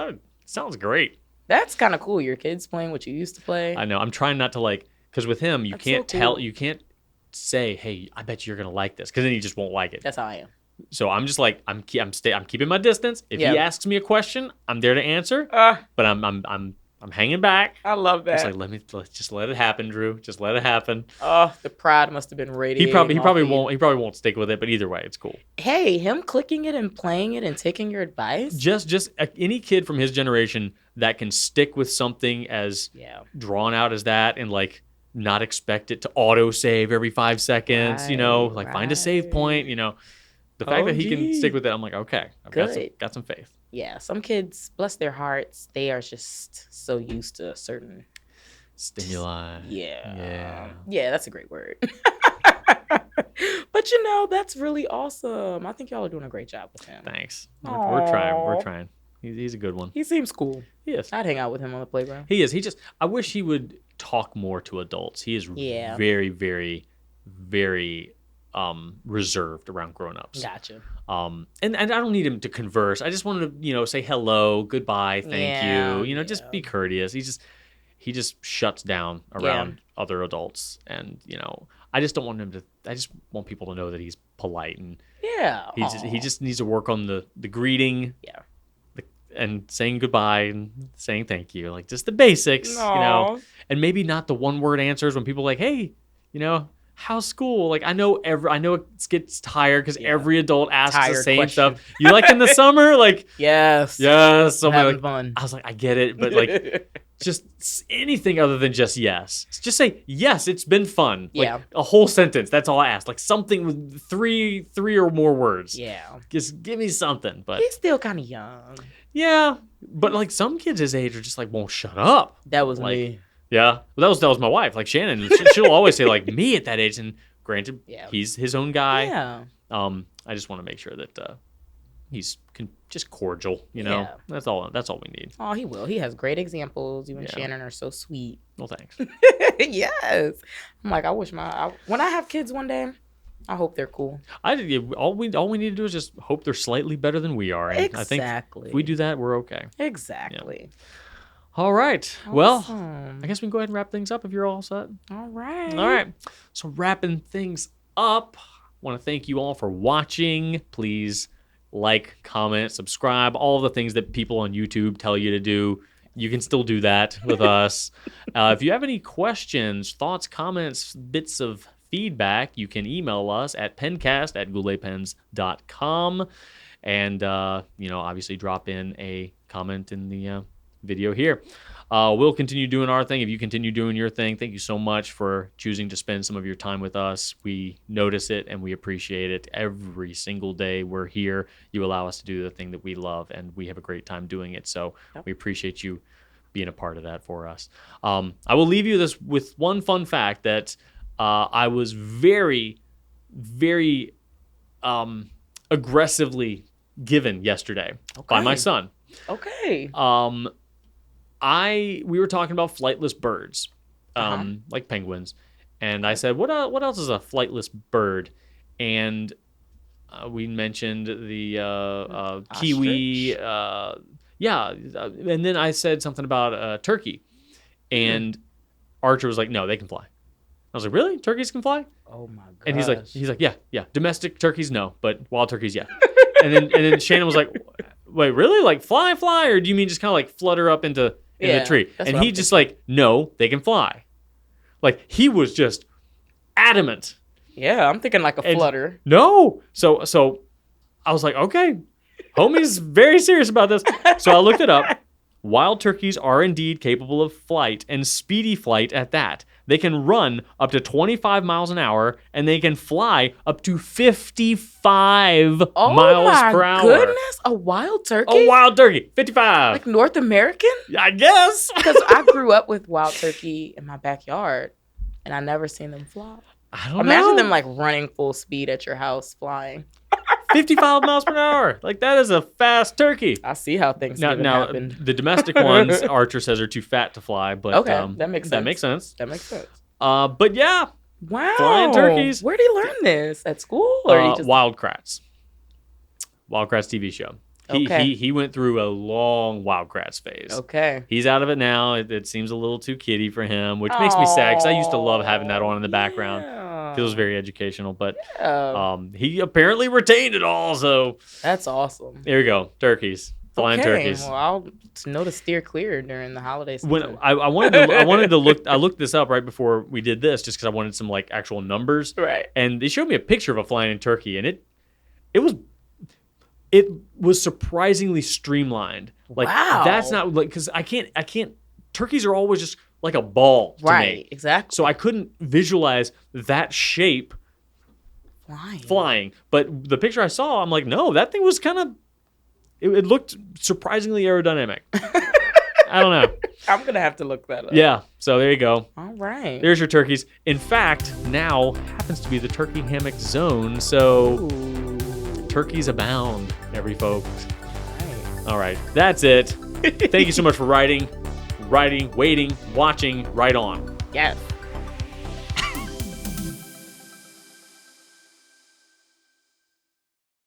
Speaker 1: sounds great.
Speaker 2: That's kind of cool. Your kids playing what you used to play.
Speaker 1: I know. I'm trying not to because with him, you
Speaker 2: That's
Speaker 1: can't
Speaker 2: so
Speaker 1: tell,
Speaker 2: cool.
Speaker 1: you can't say, hey, I bet you're going to like this. Because then he just won't like it.
Speaker 2: That's how I am.
Speaker 1: So I'm just like, I'm keeping my distance. If he asks me a question, I'm there to answer. But I'm hanging back.
Speaker 2: I love that.
Speaker 1: It's like let's just let it happen, Drew. Just let it happen.
Speaker 2: Oh, the pride must have been radiating.
Speaker 1: He probably won't stick with it, but either way, it's cool.
Speaker 2: Hey, him clicking it and playing it and taking your advice.
Speaker 1: Just any kid from his generation that can stick with something as drawn out as that and like not expect it to auto save every 5 seconds.
Speaker 2: Right,
Speaker 1: find a save point. The fact that he can stick with it, I'm like, okay, I've got some faith.
Speaker 2: Yeah, some kids, bless their hearts, they are just so used to a certain
Speaker 1: stimuli.
Speaker 2: Yeah, that's a great word. But that's really awesome. I think y'all are doing a great job with him.
Speaker 1: Thanks. We're trying. He's a good one.
Speaker 2: He seems cool.
Speaker 1: He is.
Speaker 2: I'd hang out with him on the playground.
Speaker 1: He is. I wish he would talk more to adults. He is very, very, very reserved around grown-ups.
Speaker 2: Gotcha.
Speaker 1: And I don't need him to converse. I just want him to say hello, goodbye, thank you. Just be courteous. He just shuts down around other adults, and I just don't want him to. I just want people to know that he's polite, and he just needs to work on the greeting, and saying goodbye and saying thank you, like just the basics, and maybe not the one-word answers when people are like, hey, how's school? Like I know it gets tired because every adult asks the same stuff. You like in the summer? Like yes. So
Speaker 2: having fun.
Speaker 1: I was like, I get it, but like just anything other than just yes. Just say yes. It's been fun. Like a whole sentence. That's all I asked. Like something with three or more words.
Speaker 2: Yeah.
Speaker 1: Just give me something. But
Speaker 2: he's still kind of young.
Speaker 1: Yeah, but like some kids his age are just like won't shut up.
Speaker 2: That was me.
Speaker 1: Yeah, well, that was my wife. Like Shannon, she'll always say like me at that age. And granted, he's his own guy.
Speaker 2: Yeah.
Speaker 1: I just want to make sure that he's just cordial. That's all we need.
Speaker 2: Oh, he will. He has great examples. You and Shannon are so sweet.
Speaker 1: Well, thanks.
Speaker 2: Yes. I'm like, I wish when I have kids one day, I hope they're cool.
Speaker 1: All we need to do is just hope they're slightly better than we are. And
Speaker 2: exactly.
Speaker 1: I think if we do that, we're okay.
Speaker 2: Exactly.
Speaker 1: Yeah. All right. Awesome. Well, I guess we can go ahead and wrap things up if you're all set.
Speaker 2: All right.
Speaker 1: All right. So wrapping things up, I want to thank you all for watching. Please like, comment, subscribe, all the things that people on YouTube tell you to do. You can still do that with us. If you have any questions, thoughts, comments, bits of feedback, you can email us at pencast@gouletpens.com. And, obviously drop in a comment in the video here. We'll continue doing our thing. If you continue doing your thing, thank you so much for choosing to spend some of your time with us. We notice it and we appreciate it every single day we're here. You allow us to do the thing that we love, and we have a great time doing it. So we appreciate you being a part of that for us. I will leave you with one fun fact that I was very, very aggressively given yesterday by my son.
Speaker 2: Okay.
Speaker 1: we were talking about flightless birds, like penguins, and I said, what else is a flightless bird? And we mentioned the kiwi. And then I said something about turkey, and Archer was like, no, they can fly. I was like, really? Turkeys can fly?
Speaker 2: Oh my god!
Speaker 1: And he's like, yeah. Domestic turkeys, no, but wild turkeys, yeah. and then Shannon was like, wait, really? Like fly, or do you mean just kind of like flutter up into the tree? And he just like, no, they can fly. Like he was just adamant.
Speaker 2: Yeah, I'm thinking like a flutter.
Speaker 1: No, so I was like, okay, homie's very serious about this. So I looked it up. Wild turkeys are indeed capable of flight, and speedy flight at that. They can run up to 25 miles an hour, and they can fly up to 55 miles per hour.
Speaker 2: Oh my goodness, a wild turkey?
Speaker 1: A wild turkey, 55.
Speaker 2: Like North American?
Speaker 1: I guess.
Speaker 2: Because I grew up with wild turkey in my backyard, and I never seen them fly.
Speaker 1: I don't know.
Speaker 2: Imagine them like running full speed at your house flying.
Speaker 1: 55 miles per hour. Like that is a fast turkey.
Speaker 2: I see how things happened.
Speaker 1: The domestic ones, Archer says, are too fat to fly. But
Speaker 2: okay, that makes sense.
Speaker 1: That makes sense. But yeah.
Speaker 2: Wow.
Speaker 1: Flying turkeys.
Speaker 2: Where did he learn this? At school? Or did he just...
Speaker 1: Wildcrats. Wildcrats TV show. He went through a long Wildcrats phase.
Speaker 2: Okay.
Speaker 1: He's out of it now. It seems a little too kiddie for him, which makes me sad because I used to love having that on in the background. Feels very educational, but he apparently retained it all. So
Speaker 2: that's awesome.
Speaker 1: There you go, turkeys, flying turkeys.
Speaker 2: Well, I'll know to steer clear during the holiday season.
Speaker 1: When I wanted to look, I looked this up right before we did this, just because I wanted some like actual numbers.
Speaker 2: Right.
Speaker 1: And they showed me a picture of a flying turkey, and it was surprisingly streamlined. Like
Speaker 2: wow.
Speaker 1: That's not like because I can't. Turkeys are always just like a ball to
Speaker 2: right,
Speaker 1: me.
Speaker 2: Exactly.
Speaker 1: So I couldn't visualize that shape flying. But the picture I saw, I'm like, no, that thing was kind of, it looked surprisingly aerodynamic. I don't know.
Speaker 2: I'm going to have to look that up.
Speaker 1: Yeah. So there you go.
Speaker 2: All right.
Speaker 1: There's your turkeys. In fact, now happens to be the turkey hammock zone. So turkeys abound, every folks. All right. That's it. Thank you so much for writing, waiting, watching, right on.
Speaker 2: Yes.